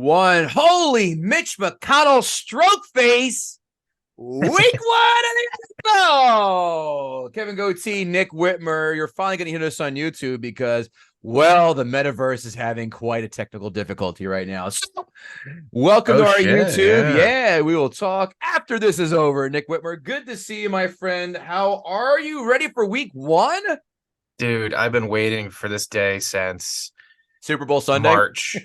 one. Holy Mitch McConnell stroke face. Week 1 of the NFL. Kevin Gootee, Nick Whitmer. You're finally going to hear us on YouTube because, well, the metaverse is having quite a technical difficulty right now. So, welcome to our YouTube. Yeah, we will talk after this is over. Nick Whitmer, good to see you, my friend. How are you? Ready for week 1? Dude, I've been waiting for this day since Super Bowl Sunday?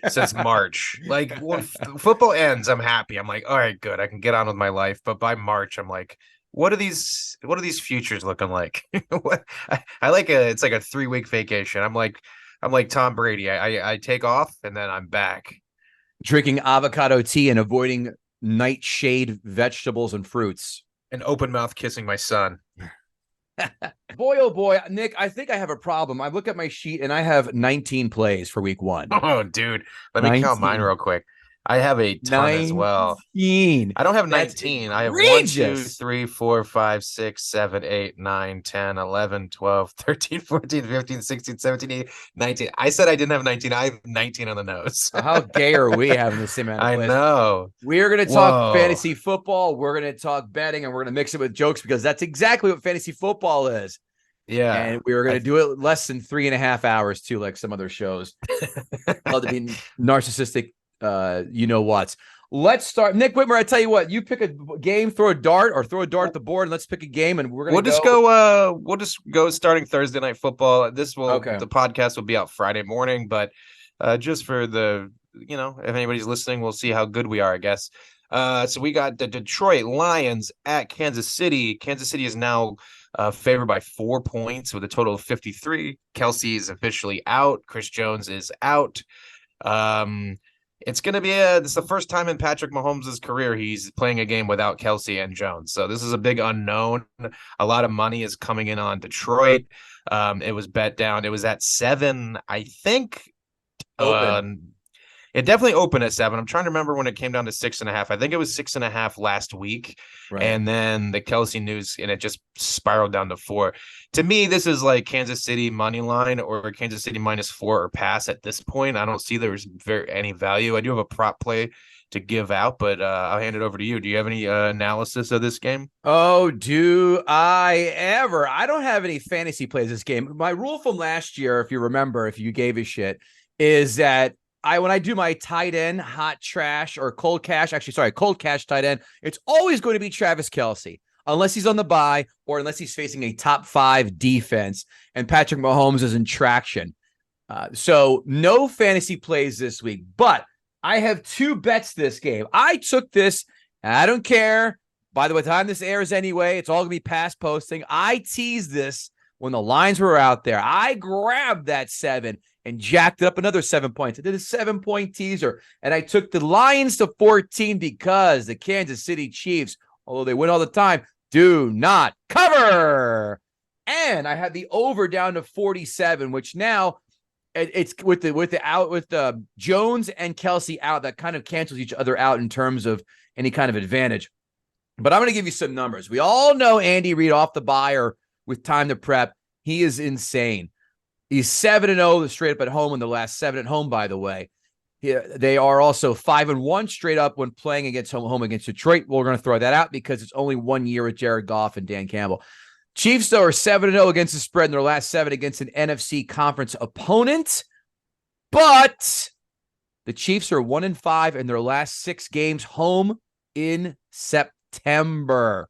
Since March. Like, when football ends, I'm happy. I'm like, all right, good. I can get on with my life. But by March, I'm like, what are these futures looking like? I like it's like a 3-week vacation. I'm like Tom Brady. I take off and then I'm back. Drinking avocado tea and avoiding nightshade vegetables and fruits. And open mouth kissing my son. Boy, oh boy, Nick, I think I have a problem. I look at my sheet and I have 19 plays for week 1. Oh, dude. Let me count mine real quick. I have a ton as well. 19. I don't have 19. I have 1, 2, 3, 4, 5, 6, 7, 8, 9, 10, 11, 12, 13, 14, 15, 16, 17, 18, 19. I said I didn't have 19. I have 19 on the nose. How gay are we having the same amount of plays? I know. We're going to talk fantasy football. We're going to talk betting, and we're going to mix it with jokes because that's exactly what fantasy football is. Yeah. And we were going to do it less than 3.5 hours, too, like some other shows. Love to be narcissistic. You know what? Let's start. Nick Whitmer, I tell you what, you pick a game, throw a dart at the board, and let's pick a game, and we'll just go starting Thursday night football. The podcast will be out Friday morning, but just for the, if anybody's listening, we'll see how good we are, I guess. So we got the Detroit Lions at Kansas City. Kansas City is now favored by 4 points with a total of 53. Kelsey is officially out. Chris Jones is out. It's going to be this is the first time in Patrick Mahomes' career he's playing a game without Kelsey and Jones. So this is a big unknown. A lot of money is coming in on Detroit. It was bet down. It was at 7, I think. Open. It definitely opened at 7. I'm trying to remember when it came down to 6.5. I think it was 6.5 last week. Right. And then the Kelsey news, and it just spiraled down to 4. To me, this is like Kansas City money line or Kansas City -4 or pass at this point. I don't see there's any value. I do have a prop play to give out, but I'll hand it over to you. Do you have any analysis of this game? Oh, do I ever? I don't have any fantasy plays this game. My rule from last year, if you remember, if you gave a shit, is that when I do my tight end, hot trash or cold cash tight end, it's always going to be Travis Kelce, unless he's on the bye or unless he's facing a top 5 defense and Patrick Mahomes is in traction. So no fantasy plays this week, but I have 2 bets this game. I took this, and I don't care. By the time this airs anyway, it's all going to be past posting. I teased this when the lines were out there. I grabbed that 7 and jacked it up another 7 points. I did a 7-point teaser, and I took the Lions to 14 because the Kansas City Chiefs, although they win all the time, do not cover. And I had the over down to 47, which now it's with Jones and Kelsey out, that kind of cancels each other out in terms of any kind of advantage. But I'm going to give you some numbers. We all know Andy Reid off the bye or with time to prep. He is insane. He's 7-0 straight up at home in the last 7 at home, by the way. They are also 5-1 straight up when playing against home against Detroit. We're going to throw that out because it's only 1 year with Jared Goff and Dan Campbell. Chiefs, though, are 7-0 against the spread in their last 7 against an NFC conference opponent. But the Chiefs are 1-5 in their last 6 games home in September.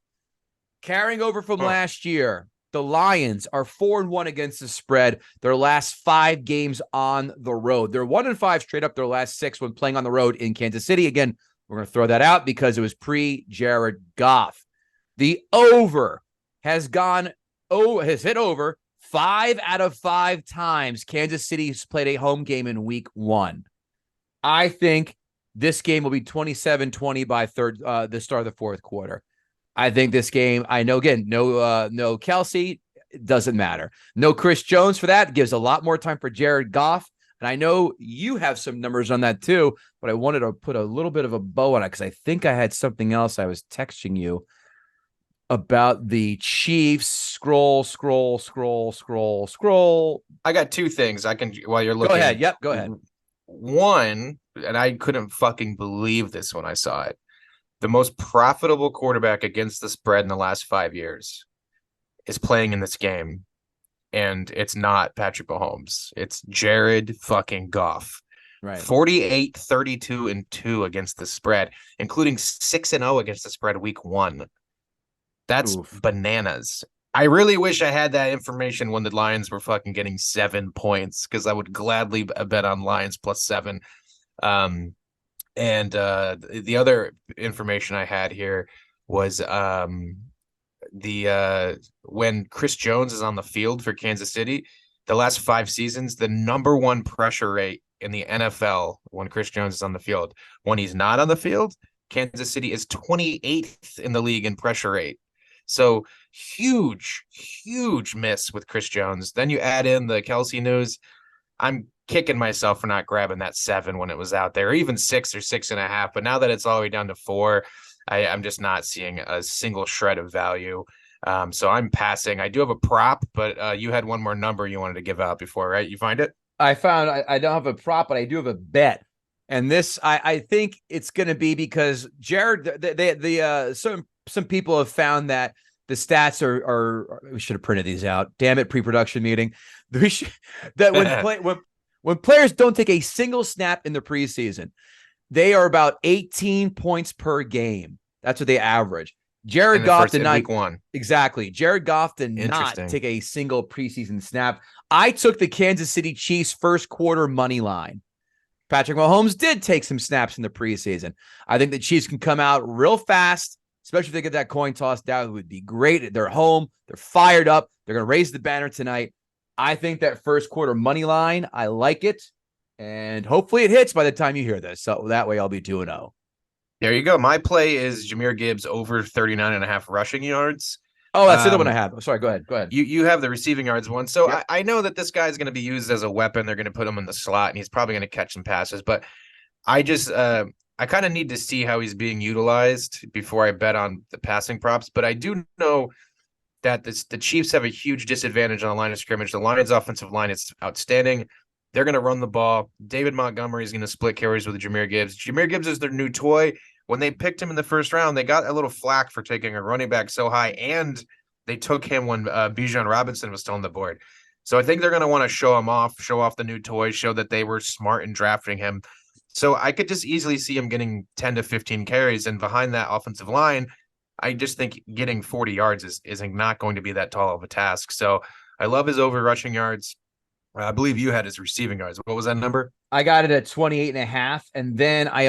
Carrying over from last year, the Lions are 4-1 against the spread their last 5 games on the road. They're 1-5 straight up their last 6 when playing on the road in Kansas City. Again, we're going to throw that out because it was pre-Jared Goff. The over has hit over 5 out of 5 times Kansas City's played a home game in week 1. I think this game will be 27-20 by the start of the 4th quarter. I think this game, I know, again, no Kelsey, it doesn't matter. No Chris Jones for that. It gives a lot more time for Jared Goff. And I know you have some numbers on that too, but I wanted to put a little bit of a bow on it because I think I had something else I was texting you about the Chiefs. Scroll. I got 2 things I can, while you're looking. Go ahead. Yep, go ahead. One, and I couldn't fucking believe this when I saw it. The most profitable quarterback against the spread in the last 5 years is playing in this game, and it's not Patrick Mahomes. It's Jared fucking Goff. Right. 48, 32, and 2 against the spread, including 6-0 against the spread week 1. That's bananas. I really wish I had that information when the Lions were fucking getting 7 points, because I would gladly bet on Lions +7. And the other information I had here was when Chris Jones is on the field for Kansas City, the last 5 seasons, the number 1 pressure rate in the NFL when Chris Jones is on the field. When he's not on the field, Kansas City is 28th in the league in pressure rate. So huge miss with Chris Jones. Then you add in the Kelsey news. I'm kicking myself for not grabbing that 7 when it was out there, or even 6 or 6.5. But now that it's all the way down to 4, I'm just not seeing a single shred of value. So I'm passing. I do have a prop, but you had one more number you wanted to give out before, right? You find it? I found I don't have a prop, but I do have a bet. And this, I think it's going to be because Jared, some people have found that the stats are we should have printed these out. Damn it, pre-production meeting. When players don't take a single snap in the preseason, they are about 18 points per game. That's what they average. Jared Goff did not. Week 1. Exactly. Jared Goff did not take a single preseason snap. I took the Kansas City Chiefs first quarter money line. Patrick Mahomes did take some snaps in the preseason. I think the Chiefs can come out real fast, especially if they get that coin toss down. It would be great. They're home. They're fired up. They're going to raise the banner tonight. I think that first quarter money line, I like it. And hopefully it hits by the time you hear this. So that way I'll be 2-0. There you go. My play is Jahmyr Gibbs over 39.5 rushing yards. Oh, that's the other one I have. Oh, sorry, go ahead. You have the receiving yards one. So yep. I know that this guy's going to be used as a weapon. They're going to put him in the slot, and he's probably going to catch some passes. But I just I kind of need to see how he's being utilized before I bet on the passing props. But I do know that the Chiefs have a huge disadvantage on the line of scrimmage. The Lions' offensive line is outstanding. They're going to run the ball. David Montgomery is going to split carries with Jahmyr Gibbs. Jahmyr Gibbs is their new toy. When they picked him in the first round, they got a little flack for taking a running back so high, and they took him when Bijan Robinson was still on the board. So I think they're going to want to show off the new toy, show that they were smart in drafting him. So I could just easily see him getting 10 to 15 carries, and behind that offensive line, I just think getting 40 yards is not going to be that tall of a task. So I love his over rushing yards. I believe you had his receiving yards. What was that number? I got it at 28.5. And then I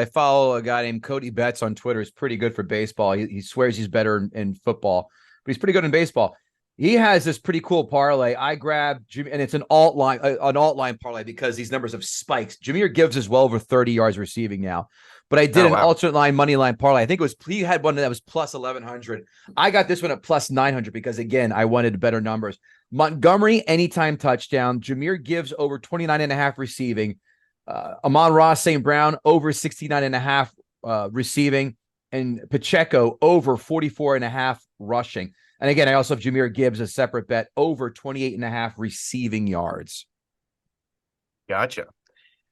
follow a guy named Cody Betts on Twitter. He's pretty good for baseball. He swears he's better in football, but he's pretty good in baseball. He has this pretty cool parlay. I grabbed Jimmy, and it's an alt line parlay because these numbers have spiked. Jahmyr Gibbs is well over 30 yards receiving now. But I did an alternate line money line parlay. I think he had one that was plus 1,100. I got this one at plus 900 because, again, I wanted better numbers. Montgomery, anytime touchdown. Jahmyr Gibbs over 29.5 receiving. Amon-Ra St. Brown over 69.5 receiving. And Pacheco over 44.5 rushing. And again, I also have Jahmyr Gibbs, a separate bet, over 28.5 receiving yards. Gotcha.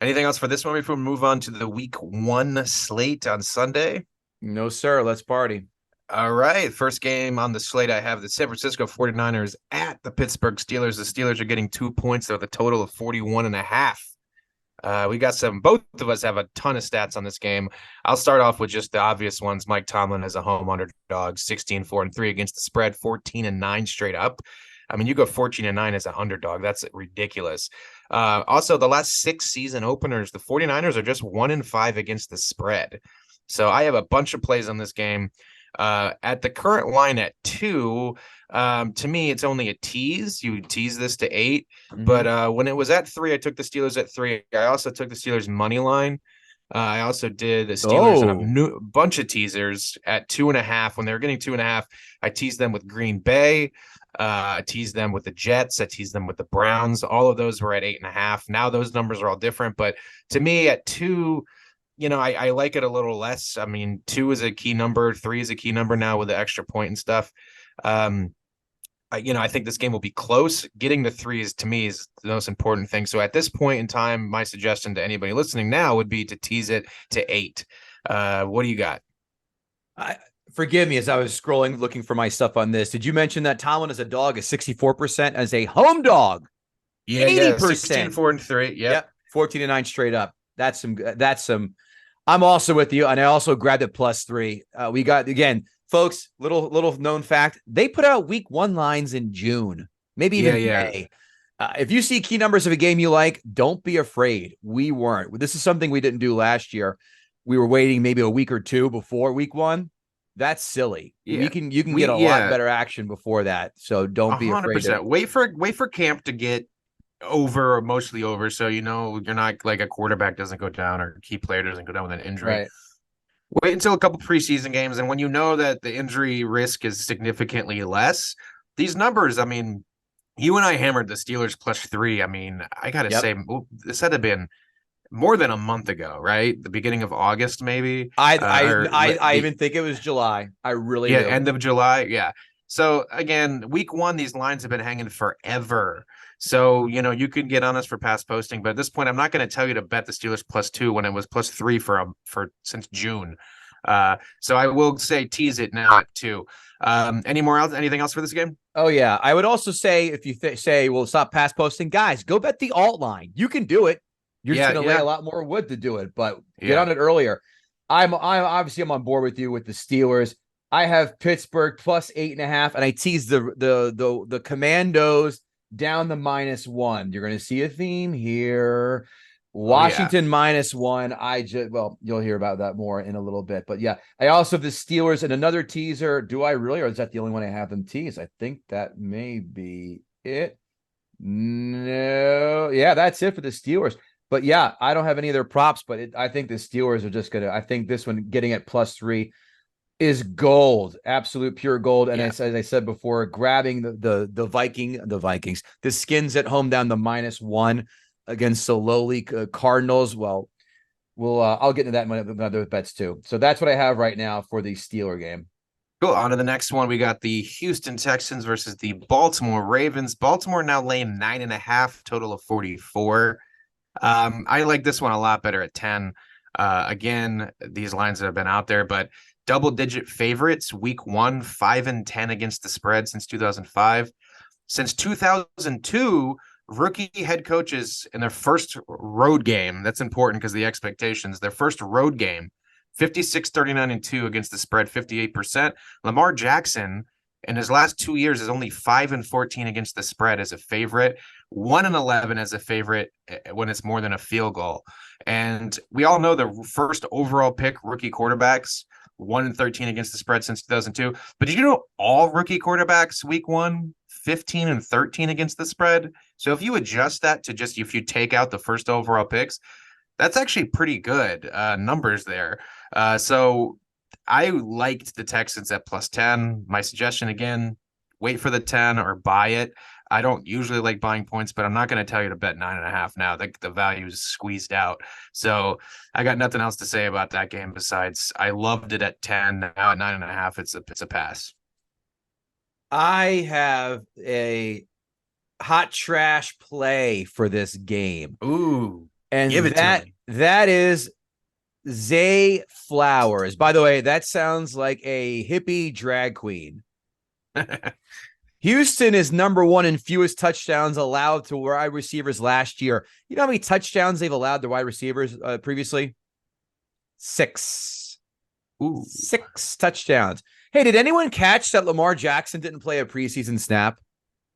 Anything else for this one before we move on to the week 1 slate on Sunday? No, sir. Let's party. All right. First game on the slate, I have the San Francisco 49ers at the Pittsburgh Steelers. The Steelers are getting 2 points. They're the total of 41.5. We got both of us have a ton of stats on this game. I'll start off with just the obvious ones. Mike Tomlin as a home underdog, 16-4-3 against the spread, 14-9 straight up. I mean, you go 14-9 as an underdog. That's ridiculous. Also, the last 6 season openers, the 49ers are just 1-5 against the spread. So I have a bunch of plays on this game. At the current line at 2, to me, it's only a tease. You tease this to 8. Mm-hmm. But when it was at 3, I took the Steelers at 3. I also took the Steelers money line. I also did the Steelers and a bunch of teasers at 2.5. When they were getting 2.5, I teased them with Green Bay. I teased them with the Jets. I teased them with the Browns. All of those were at 8.5. Now those numbers are all different. But to me, at 2, I like it a little less. I mean, 2 is a key number. 3 is a key number now with the extra point and stuff. I think this game will be close. Getting the threes to me is the most important thing. So at this point in time, my suggestion to anybody listening now would be to tease it to 8. What do you got? Forgive me as I was scrolling, looking for my stuff on this. Did you mention that Tomlin as a dog is 64% as a home dog? Yeah, 80%. 16-4-3. Yep. 14-9 straight up. That's some. I'm also with you, and I also grabbed it +3. We got, again, folks, little known fact, they put out week 1 lines in June, maybe even May. If you see key numbers of a game you like, don't be afraid. We weren't. This is something we didn't do last year. We were waiting maybe a week or two before week 1. That's silly. Yeah. You can get a lot better action before that. So don't be afraid. 100%. Wait for camp to get over, or mostly over, so you're not like a quarterback doesn't go down or a key player doesn't go down with an injury. Right. Wait until a couple preseason games, and when you know that the injury risk is significantly less, these numbers, I mean, you and I hammered the Steelers +3. I mean, I gotta say, this had to have been more than a month ago, right? The beginning of August, maybe. I even think it was July. I really do. End of July. Yeah. So again, week 1, these lines have been hanging forever. So, you could get on us for past posting, but at this point, I'm not going to tell you to bet the Steelers +2 when it was +3 for since June. So I will say tease it now at 2. Anything else for this game? Oh yeah. I would also say, if you say, well, stop past posting, guys, go bet the alt line. You can do it. You're just going to lay a lot more wood to do it, but get on it earlier. I'm obviously on board with you with the Steelers. I have Pittsburgh +8.5, and I teased the Commandos down the -1. You're going to see a theme here. Washington -1. You'll hear about that more in a little bit. But yeah, I also have the Steelers and another teaser. Do I really, or is that the only one I have them tease? I think that may be it. No, yeah, that's it for the Steelers. But yeah, I don't have any other props, but I think the Steelers are just going to, I think this one getting at +3 is gold, absolute pure gold. And as I said before, grabbing the Vikings, the Skins at home down the -1 against the lowly Cardinals. Well, I'll get into that in other bets too. So that's what I have right now for the Steeler game. Cool. On to the next one. We got the Houston Texans versus the Baltimore Ravens. Baltimore now laying 9.5, total of 44. I like this one a lot better at 10. Again, these lines have been out there, but double-digit favorites. Week 1, 5-10 against the spread since 2005. Since 2002, rookie head coaches in their first road game. That's important because the expectations. Their first road game, 56-39-2 against the spread, 58%. Lamar Jackson in his last 2 years is only 5-14 against the spread as a favorite, 1-11 as a favorite when it's more than a field goal. And we all know the first overall pick rookie quarterbacks, 1-13 against the spread since 2002. But did you know all rookie quarterbacks week 1, 15-13 against the spread? So if you adjust that to just, if you take out the first overall picks, that's actually pretty good numbers there. So I liked the Texans at +10. My suggestion, again, wait for the 10 or buy it. I don't usually like buying points, but I'm not going to tell you to bet 9.5 now. The value is squeezed out. So I got nothing else to say about that game besides I loved it at 10. Now at 9.5, it's a pass. I have a hot trash play for this game. Ooh, and that is Zay Flowers. By the way, that sounds like a hippie drag queen. Houston is number 1 in fewest touchdowns allowed to wide receivers last year. You know how many touchdowns they've allowed to wide receivers previously? 6. Ooh. 6 touchdowns. Hey, did anyone catch that Lamar Jackson didn't play a preseason snap?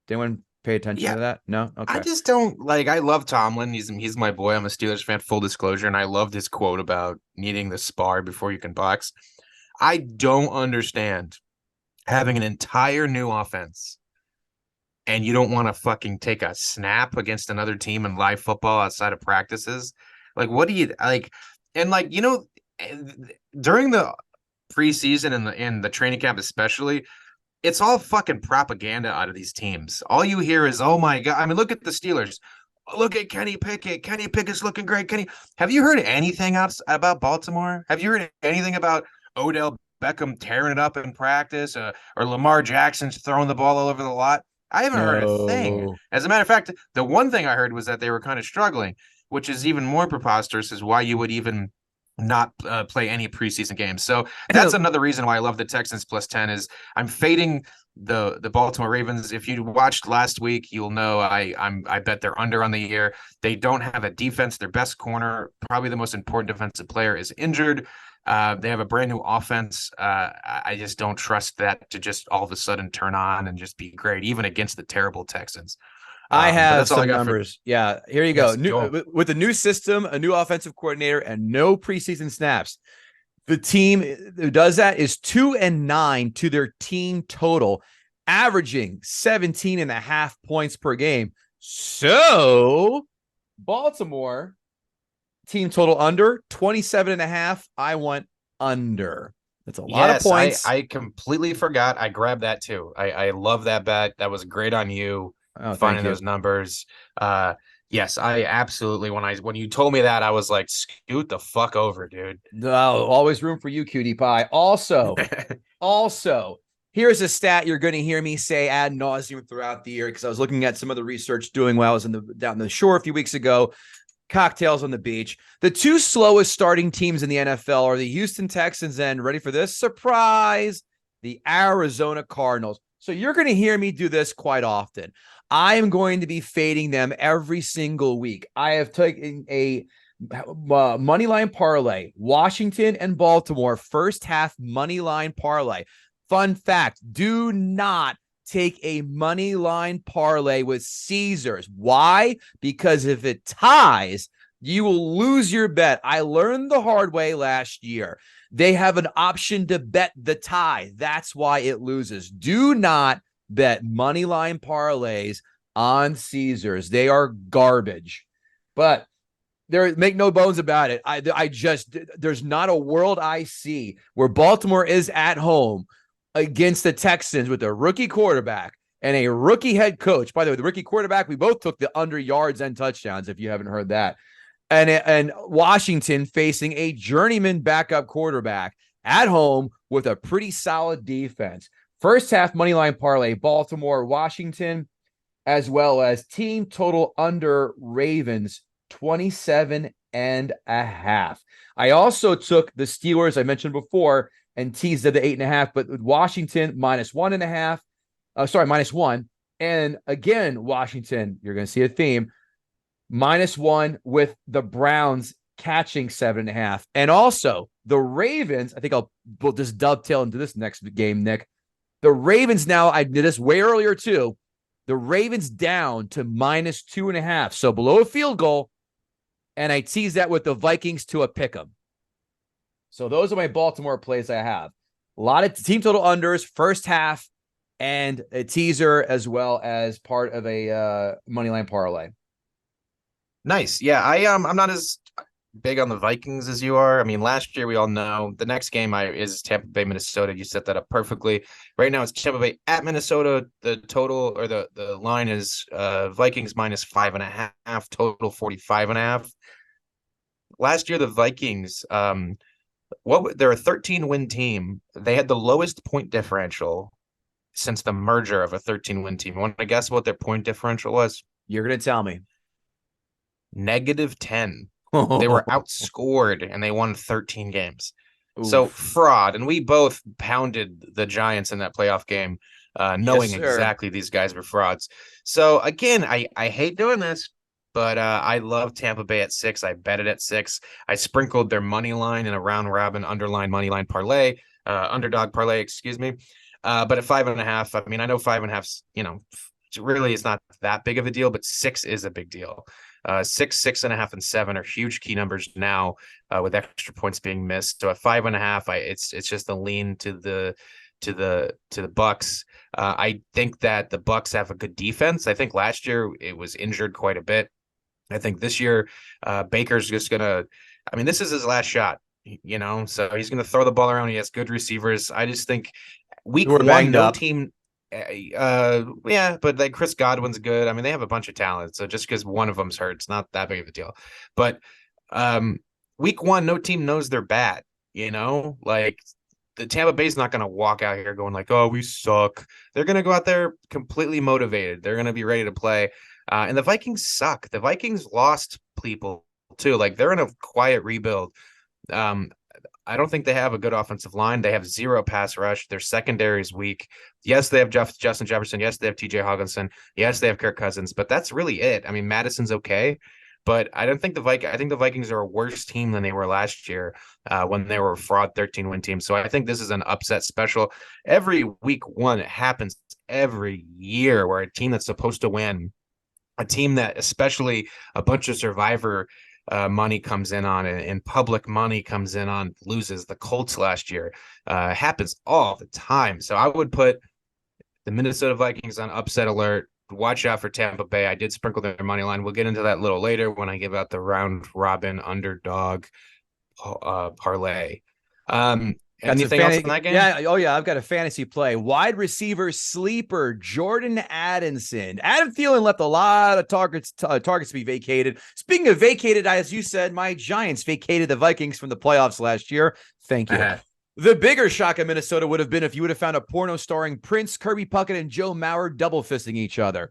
Did anyone pay attention to that? No? Okay. I just don't I love Tomlin. He's my boy. I'm a Steelers fan, full disclosure, and I loved his quote about needing the spar before you can box. I don't understand having an entire new offense and you don't want to fucking take a snap against another team in live football outside of practices. Like, what do you like? And during the preseason and in the training camp, especially, it's all fucking propaganda out of these teams. All you hear is, oh my God. I mean, look at the Steelers. Look at Kenny Pickett. Kenny Pickett's looking great. Have you heard anything else about Baltimore? Have you heard anything about Odell Beckham tearing it up in practice, or Lamar Jackson's throwing the ball all over the lot. I haven't heard a thing. No. As a matter of fact, the one thing I heard was that they were kind of struggling, which is even more preposterous, is why you would even not play any preseason games. So that's another reason why I love the Texans +10 is I'm fading the Baltimore Ravens. If you watched last week, you'll know I bet they're under on the year. They don't have a defense. Their best corner, probably the most important defensive player, is injured. They have a brand new offense. I just don't trust that to just all of a sudden turn on and just be great, even against the terrible Texans. I have some numbers. Yeah, here you go. With a new system, a new offensive coordinator, and no preseason snaps, the team who does that is 2-9 to their team total, averaging 17.5 points per game. So Baltimore team total under 27.5. I want under. That's a lot of points. I completely forgot. I grabbed that too. I love that bet. That was great on you. Finding those numbers. Yes, I absolutely. When you told me that, I was like, scoot the fuck over, dude. No, always room for you, cutie pie. Also, here's a stat you're going to hear me say ad nauseum throughout the year, because I was looking at some of the research doing while I was down the shore a few weeks ago. Cocktails on the beach. The two slowest starting teams in the NFL are the Houston Texans and, ready for this, surprise, the Arizona Cardinals. So you're going to hear me do this quite often. I am going to be fading them every single week. I have taken a money line parlay, Washington and Baltimore first half money line parlay. Fun fact, do not take a money line parlay with Caesars. Why? Because if it ties, you will lose your bet. I learned the hard way last year. They have an option to bet the tie. That's why it loses. Do not bet money line parlays on Caesars. They are garbage. But make no bones about it. There's not a world I see where Baltimore is at home against the Texans with a rookie quarterback and a rookie head coach. By the way, the rookie quarterback, we both took the under yards and touchdowns, if you haven't heard that. And Washington facing a journeyman backup quarterback at home with a pretty solid defense. First half money line parlay, Baltimore, Washington, as well as team total under Ravens, 27.5. I also took the Steelers, I mentioned before, and teased at the 8.5, but with Washington -1.5. -1. And again, Washington, you're going to see a theme, -1 with the Browns catching 7.5. And also the Ravens, I think we'll just dovetail into this next game, Nick. The Ravens now, I did this way earlier too. The Ravens down to -2.5. So below a field goal. And I tease that with the Vikings to a pick 'em. So those are my Baltimore plays I have. A lot of team total unders, first half, and a teaser as well as part of a money line parlay. Nice. Yeah, I'm not as big on the Vikings as you are. I mean, last year we all know the next game is Tampa Bay, Minnesota. You set that up perfectly. Right now it's Tampa Bay at Minnesota. The total or the line is Vikings -5.5, total 45.5. Last year the Vikings, they're a 13-win team. They had the lowest point differential since the merger of a 13-win team. You want to guess what their point differential was? You're going to tell me. -10. They were outscored and they won 13 games. Oof. So fraud. And we both pounded the Giants in that playoff game, knowing exactly these guys were frauds. So again, I hate doing this, but I love Tampa Bay at 6. I bet it at 6. I sprinkled their money line in a round robin underline money line parlay, underdog parlay, excuse me. But at 5.5, I mean, I know 5.5, really is not that big of a deal, but 6 is a big deal. 6, 6.5, and 7 are huge key numbers now, with extra points being missed. So at 5.5, it's just a lean to the Bucks. I think that the Bucks have a good defense. I think last year it was injured quite a bit. I think this year Baker's just gonna. I mean, this is his last shot. So he's gonna throw the ball around. He has good receivers. I just think week one, no team. Yeah, but like Chris Godwin's good. I mean, they have a bunch of talent. So just because one of them's hurt, it's not that big of a deal. But week one, no team knows they're bad. Like the Tampa Bay's not going to walk out here going like, oh, we suck. They're going to go out there completely motivated. They're going to be ready to play. And the Vikings suck. The Vikings lost people too. Like, they're in a quiet rebuild. I don't think they have a good offensive line. They have zero pass rush. Their secondary is weak. Yes, they have Justin Jefferson. Yes, they have TJ Hawkinson. Yes, they have Kirk Cousins, but that's really it. I mean, Madison's okay, but I don't think I think the Vikings are a worse team than they were last year when they were a fraud 13-win team. So I think this is an upset special. Every week one, it happens every year where a team that's supposed to win, a team that especially a bunch of survivor money comes in on and public money comes in on, loses. The Colts last year happens all the time. So I would put the Minnesota Vikings on upset alert. Watch out for Tampa Bay. I did sprinkle their money line. We'll get into that a little later when I give out the round robin underdog parlay. Anything else in that game? Yeah. Oh, yeah. I've got a fantasy play. Wide receiver sleeper, Jordan Addison. Adam Thielen left a lot of targets to be vacated. Speaking of vacated, as you said, my Giants vacated the Vikings from the playoffs last year. Thank you. The bigger shock in Minnesota would have been if you would have found a porno starring Prince, Kirby Puckett, and Joe Mauer double fisting each other.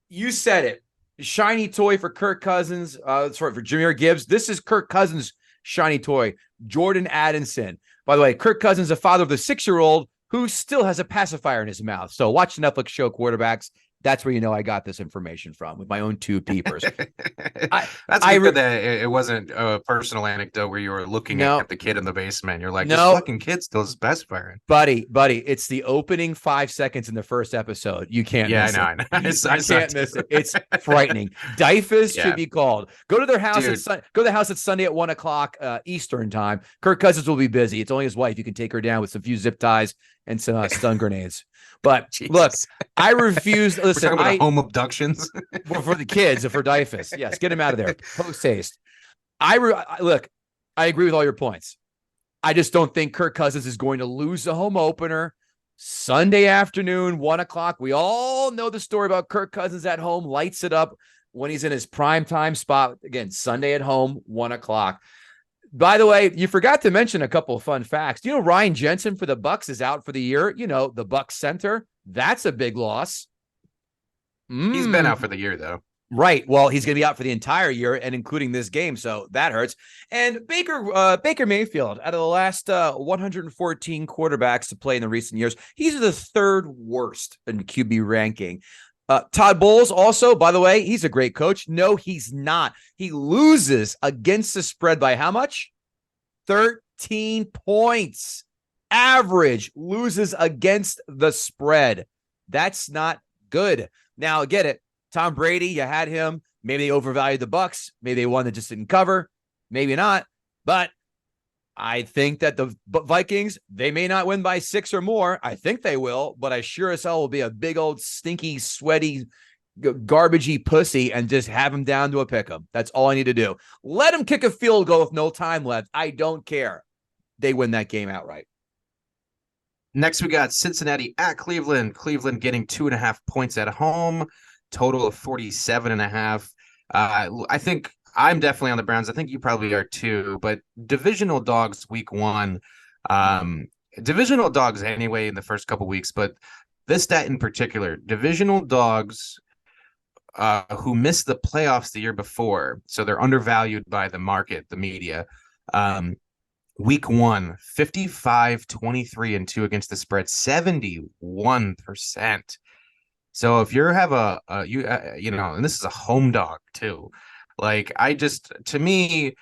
You said it. Shiny toy for Kirk Cousins. For Jahmyr Gibbs. This is Kirk Cousins' shiny toy, Jordan Addison. By the way, Kirk Cousins, the father of the 6-year-old who still has a pacifier in his mouth. So watch the Netflix show Quarterbacks. That's where you know I got this information from, with my own two peepers. That's good that it wasn't a personal anecdote where you were looking at the kid in the basement. You're like, this fucking kid still has pacifier. Buddy, it's the opening 5 seconds in the first episode. You can't miss it. I know. You can't miss it. It's frightening. Dyfus should be called. Go to their house. Go to the house at Sunday at 1:00 Eastern time. Kirk Cousins will be busy. It's only his wife. You can take her down with some few zip ties and some stun grenades. But Jesus. Look, I refuse. Listen, we're talking about home abductions for the kids, for Dyfus. Yes, get him out of there. Post haste. Look, I agree with all your points. I just don't think Kirk Cousins is going to lose the home opener Sunday afternoon, 1:00. We all know the story about Kirk Cousins at home, lights it up when he's in his prime time spot. Again, Sunday at home, 1:00. By the way, you forgot to mention a couple of fun facts. Do you know Ryan Jensen for the Bucks is out for the year? You know, the Bucks center. That's a big loss. He's been out for the year, though. Right. Well, he's going to be out for the entire year and including this game. So that hurts. And Baker Mayfield, out of the last 114 quarterbacks to play in the recent years, he's the third worst in QB ranking. Todd Bowles also, by the way, he's a great coach. No, he's not. He loses against the spread by how much? 13 points. Average loses against the spread. That's not good. Now, I get it. Tom Brady, you had him. Maybe they overvalued the Bucks. Maybe they won that just didn't cover. Maybe not. But I think that the Vikings, they may not win by 6 or more. I think they will, but I sure as hell will be a big old stinky, sweaty, garbagey pussy and just have him down to a pick 'em. That's all I need to do. Let him kick a field goal with no time left. I don't care. They win that game outright. Next, we got Cincinnati at Cleveland. Cleveland getting 2.5 points at home. Total of 47.5. I think I'm definitely on the Browns. I think you probably are too, but divisional dogs week 1, divisional dogs anyway in the first couple weeks, but this stat in particular, divisional dogs who missed the playoffs the year before, so they're undervalued by the market, the media. Week 1, 55, 23, and 2 against the spread, 71%. So if you have and this is a home dog too. Like, to me,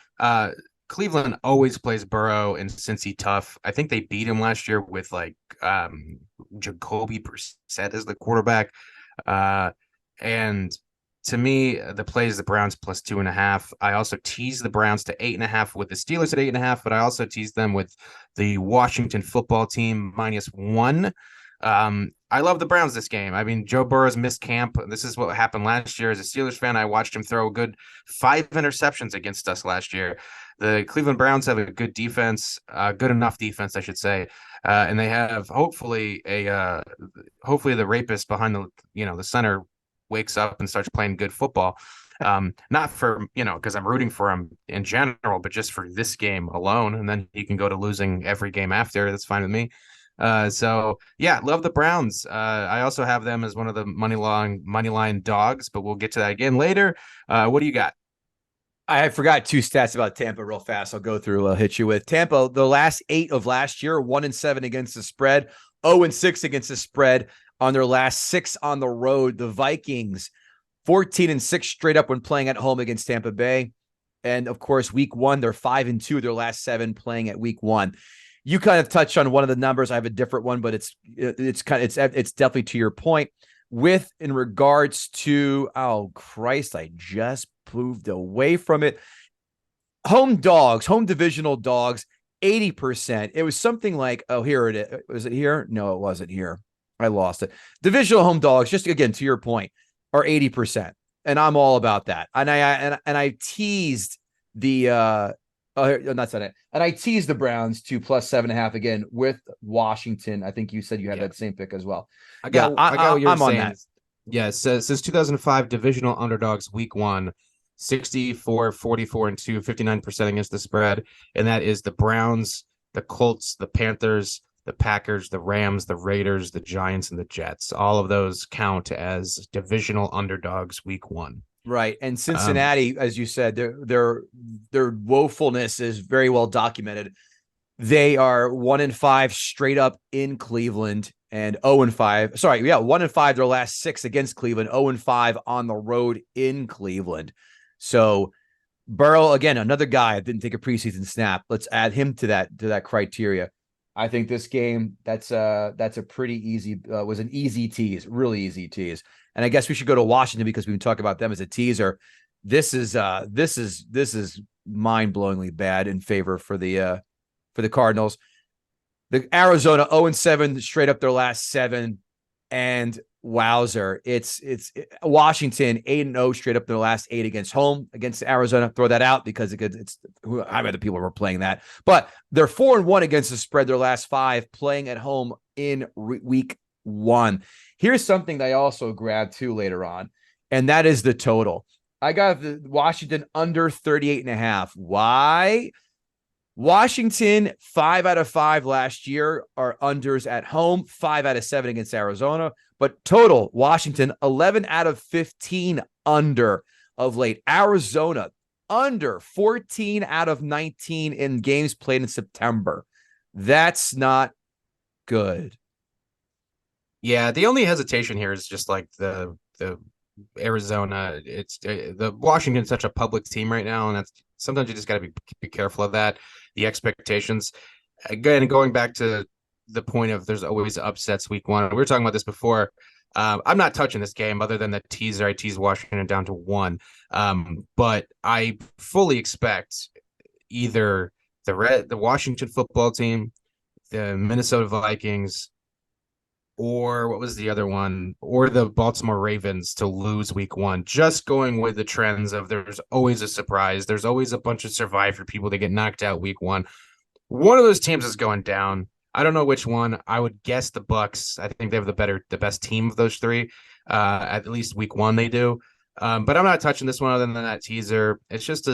Cleveland always plays Burrow and Cincy tough. I think they beat him last year with Jacoby Brissett as the quarterback. And to me, the play is the Browns plus 2.5. I also tease the Browns to 8.5 with the Steelers at 8.5, but I also tease them with the Washington football team -1. I love the Browns this game. I mean, Joe Burrow's missed camp. This is what happened last year. As a Steelers fan, I watched him throw a good 5 interceptions against us last year. The Cleveland Browns have a good defense, good enough defense, I should say. And they have hopefully the rapist behind the center wakes up and starts playing good football. Not for, because I'm rooting for him in general, but just for this game alone. And then he can go to losing every game after. That's fine with me. So yeah, love the Browns. I also have them as one of the money line dogs, but we'll get to that again later. What do you got? I forgot 2 stats about Tampa real fast. I'll go through. I'll hit you with Tampa. The last 8 of last year, 1-7 against the spread, 0-6 against the spread on their last 6 on the road. The Vikings, 14-6 straight up when playing at home against Tampa Bay. And of course, week 1, they're 5-2, their last 7 playing at week 1. You kind of touched on one of the numbers. I have a different one, but it's definitely to your point. In regards to, oh Christ, I just moved away from it. Home divisional dogs, 80%. It was something like, oh, here it is. Was it here? No, it wasn't here. I lost it. Divisional home dogs, just again, to your point, are 80%. And I'm all about that. And I teased the that's not it. And I teased the Browns to +7.5 again with Washington. I think you said you had that same pick as well. I got what you're saying. On that. Yeah, since 2005, divisional underdogs week 1, 64, 44, and 2, 59% against the spread. And that is the Browns, the Colts, the Panthers, the Packers, the Rams, the Raiders, the Giants, and the Jets. All of those count as divisional underdogs week 1. Right. And Cincinnati, as you said, their woefulness is very well documented. They are 1-5 straight up in Cleveland and 0-5. Sorry, yeah, 1-5 their last 6 against Cleveland, 0-5 on the road in Cleveland. So Burrow, again, another guy that didn't take a preseason snap. Let's add him to that criteria. I think this game, that's a pretty easy, was an easy tease, really easy tease. And I guess we should go to Washington because we've been talking about them as a teaser. This is mind-blowingly bad in favor for the Cardinals. The Arizona 0-7 straight up their last 7, and wowzer, it's Washington 8-0 straight up their last 8 against home against Arizona. Throw that out because it's how many people were playing that, but they're 4-1 against the spread their last 5 playing at home in week 1. Here's something that I also grabbed too later on, and that is the total. I got the Washington under 38.5. Why? Washington, 5 out of 5 last year are unders at home, 5 out of 7 against Arizona. But total, Washington, 11 out of 15 under of late. Arizona, under 14 out of 19 in games played in September. That's not good. Yeah, the only hesitation here is just like the Arizona. It's the Washington's such a public team right now, and that's sometimes you just got to be careful of that. The expectations. Again, going back to the point of there's always upsets week 1. We were talking about this before. I'm not touching this game other than the teaser. I teased Washington down to 1. But I fully expect either the Washington football team, the Minnesota Vikings, or what was the other one? Or the Baltimore Ravens to lose week 1. Just going with the trends of there's always a surprise. There's always a bunch of survivor people that get knocked out week 1. One of those teams is going down. I don't know which one. I would guess the Bucks. I think they have the best team of those 3. At least week 1 they do. But I'm not touching this one other than that teaser. It's just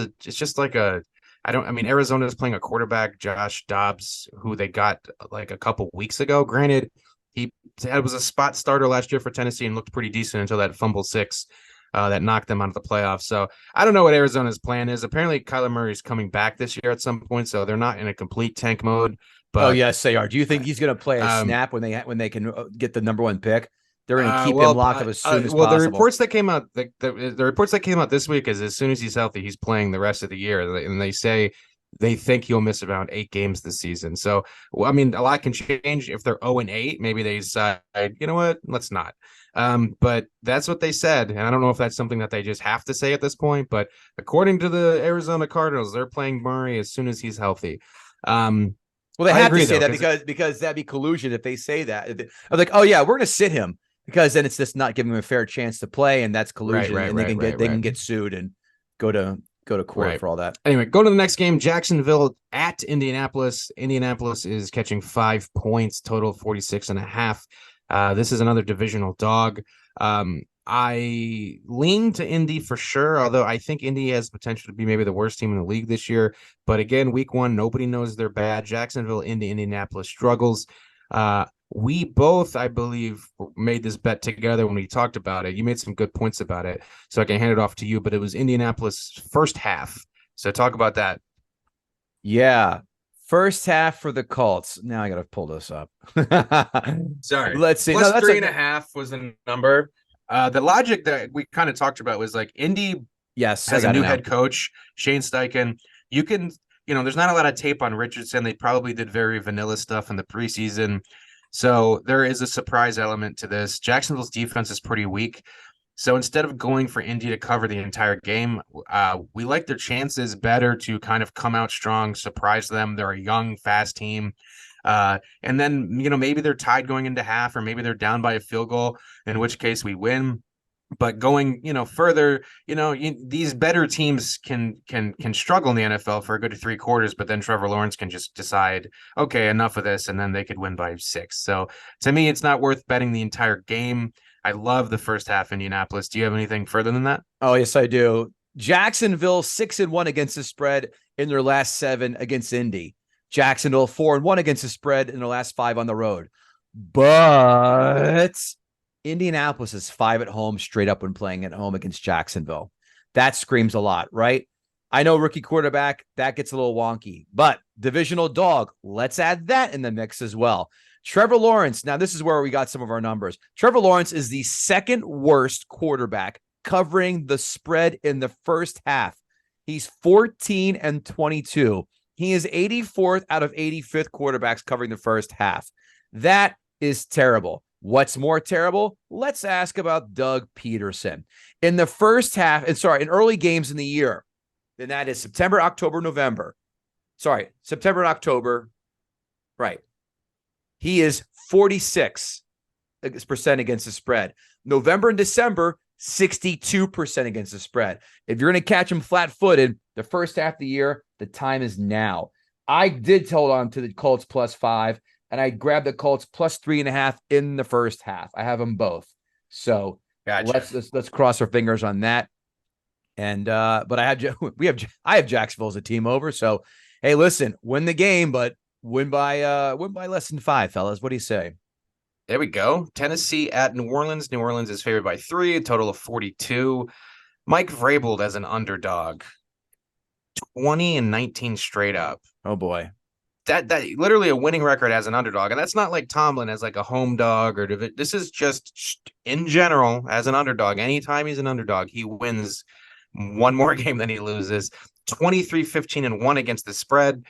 Arizona is playing a quarterback, Josh Dobbs, who they got like a couple weeks ago. Granted, he was a spot starter last year for Tennessee and looked pretty decent until that fumble 6 that knocked them out of the playoffs. So I don't know what Arizona's plan is. Apparently, Kyler Murray's coming back this year at some point, so they're not in a complete tank mode. But, yes, they are. Do you think he's going to play a snap when they can get the number 1 pick? They're going to keep him locked up as soon as possible. The reports that came out, the reports that came out this week is as soon as he's healthy, he's playing the rest of the year, and they say they think he'll miss around 8 games this season. So, I mean, a lot can change. If they're 0-8, maybe they decide, you know what, let's not. But that's what they said. And I don't know if that's something that they just have to say at this point. But according to the Arizona Cardinals, they're playing Murray as soon as he's healthy. Well, they have to say that because that'd be collusion if they say that. I'm like, oh, yeah, we're going to sit him because then it's just not giving him a fair chance to play. And that's collusion. And they can get sued and go to court for all that. Anyway, go to the next game. Jacksonville at Indianapolis. Indianapolis is catching 5 points, total 46.5. This is another divisional dog. I lean to Indy for sure, although I think Indy has potential to be maybe the worst team in the league this year. But again, week one, nobody knows they're bad. Jacksonville, Indy, Indianapolis struggles. We both, I believe, made this bet together when we talked about it. You made some good points about it, so I can hand it off to you. But it was Indianapolis first half. So talk about that. Yeah. First half for the Colts. Now I got to pull this up. Sorry. Let's see. Plus 3.5 was the number. The logic that we kind of talked about was like Indy has a new head coach, Shane Steichen. You can, there's not a lot of tape on Richardson. They probably did very vanilla stuff in the preseason. So there is a surprise element to this. Jacksonville's defense is pretty weak. So instead of going for Indy to cover the entire game, we like their chances better to kind of come out strong, surprise them. They're a young, fast team. And then, maybe they're tied going into half, or maybe they're down by a field goal, in which case we win. But going, further, these better teams can struggle in the NFL for a good 3 quarters, but then Trevor Lawrence can just decide, okay, enough of this, and then they could win by 6. So to me, it's not worth betting the entire game. I love the first half Indianapolis. Do you have anything further than that? Oh, yes, I do. Jacksonville 6-1 against the spread in their last 7 against Indy. Jacksonville 4-1 against the spread in their last 5 on the road. But Indianapolis is 5 at home straight up when playing at home against Jacksonville. That screams a lot, right? I know rookie quarterback, that gets a little wonky, but divisional dog, let's add that in the mix as well. Trevor Lawrence, now this is where we got some of our numbers. Trevor Lawrence is the 2nd worst quarterback covering the spread in the first half. He's 14-22. He is 84th out of 85th quarterbacks covering the first half. That is terrible. What's more terrible? Let's ask about Doug Peterson. In the first half, in early games in the year, and that is September, October, November. September and October. Right. He is 46% against the spread. November and December, 62% against the spread. If you're going to catch him flat-footed, the first half of the year, the time is now. I did hold on to the Colts +5, and I grabbed the Colts +3.5 in the first half. I have them both. So gotcha. Let's cross our fingers on that. And but I have Jacksonville as a team over. So hey, listen, win the game, but win by less than 5, fellas. What do you say? There we go. Tennessee at New Orleans. New Orleans is favored by 3, a total of 42. Mike Vrabel as an underdog. 20-19 straight up. Oh boy. That literally a winning record as an underdog. And that's not like Tomlin as like a home dog or this is just in general as an underdog. Anytime he's an underdog, he wins one more game than he loses. 23-15-1 against the spread.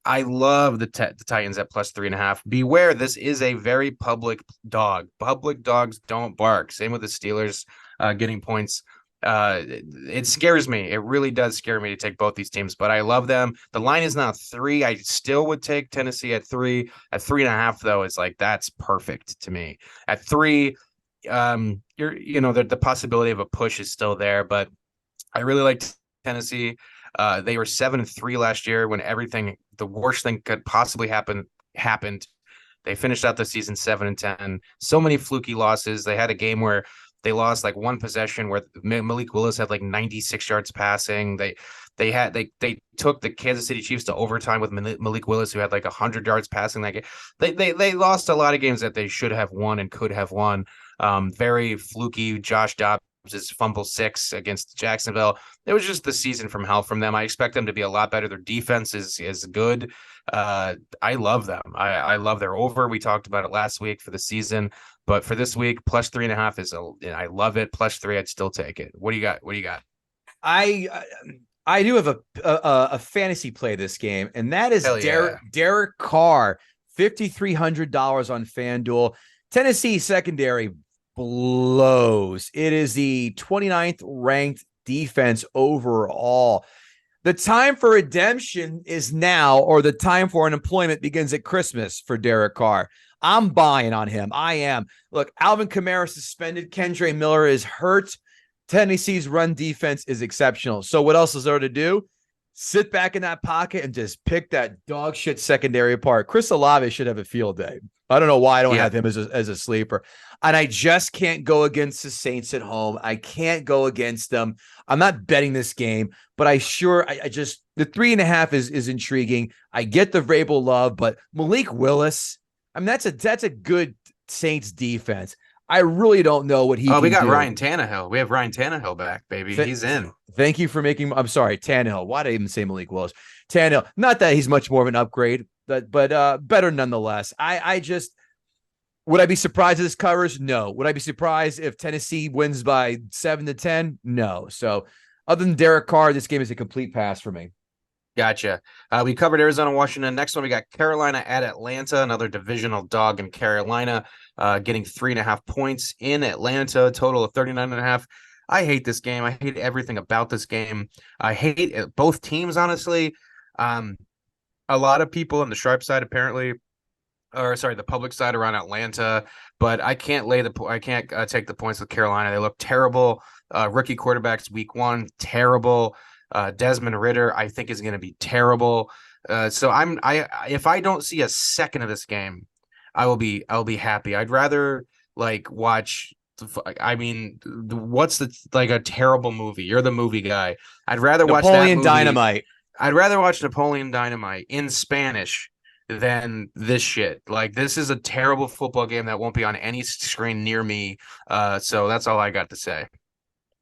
I love the Titans at +3.5. Beware, this is a very public dog. Public dogs don't bark. Same with the Steelers getting points. It scares me. It really does scare me to take both these teams, but I love them. The line is now 3. I still would take Tennessee at 3. At 3.5, though, it's like that's perfect to me. At 3, the possibility of a push is still there, but I really like Tennessee. They were 7-3 last year when the worst thing could possibly happened. They finished out the season 7-10. So many fluky losses. They had a game where they lost like one possession where Malik Willis had like 96 yards passing. They took the Kansas City Chiefs to overtime with Malik Willis, who had like 100 yards passing that game. They lost a lot of games that they should have won and could have won. Very fluky. Josh Dobbs' fumble 6 against Jacksonville. It was just the season from hell from them. I expect them to be a lot better. Their defense is good. I love them. I love their over. We talked about it last week for the season, but for this week, +3.5 I love it. +3, I'd still take it. What do you got? I do have a fantasy play this game, and that is Derek Carr, $5,300 on FanDuel. Tennessee secondary blows. It is the 29th ranked defense overall. The time for redemption is now, or the time for unemployment begins at Christmas for Derek Carr. I'm buying on him. I am. Look, Alvin Kamara suspended. Kendre Miller is hurt. Tennessee's run defense is exceptional. So what else is there to do? sit back in that pocket and just pick that dog shit secondary apart. Chris Olave should have a field day. I don't know why I don't have him as a sleeper. And I just can't go against the Saints at home. I can't go against them. I'm not betting this game, but I just, the 3.5 is intriguing. I get the Vrabel love, but Malik Willis, I mean, that's a good Saints defense. I really don't know what he can do. We got Ryan Tannehill. We have Ryan Tannehill back, baby. He's in. Thank you for making, I'm sorry, Tannehill. Why did I even say Malik Willis? Tannehill. Not that he's much more of an upgrade, but better nonetheless. Would I be surprised if this covers? No. Would I be surprised if Tennessee wins by 7-10? No. So other than Derek Carr, this game is a complete pass for me. Gotcha. We covered Arizona, Washington. Next one, we got Carolina at Atlanta, another divisional dog in Carolina, getting 3.5 points in Atlanta, total of 39.5. I hate this game. I hate everything about this game. I hate both teams, honestly. A lot of people on the sharp side, apparently, the public side around Atlanta, but I can't take the points with Carolina. They look terrible. Rookie quarterbacks week 1, terrible. Desmond Ridder, I think, is going to be terrible. So if I don't see a second of this game, I'll be happy. I'd rather watch. I mean, what's a terrible movie? You're the movie guy. I'd rather watch Napoleon Dynamite. I'd rather watch Napoleon Dynamite in Spanish than this shit. This is a terrible football game that won't be on any screen near me. So that's all I got to say.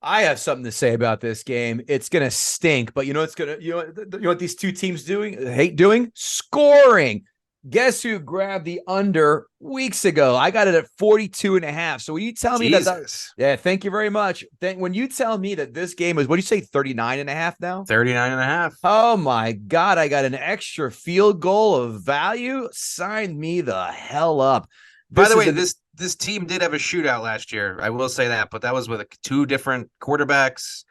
I have something to say about this game. It's going to stink, but you know what these two teams hate doing? Scoring. Guess who grabbed the under weeks ago? I got it at 42.5. So when you tell me that, thank you very much. When you tell me that this game is, what do you say, 39.5 now? 39.5. Oh my God. I got an extra field goal of value. Sign me the hell up. By the way, this team did have a shootout last year. I will say that, but that was with 2 different quarterbacks,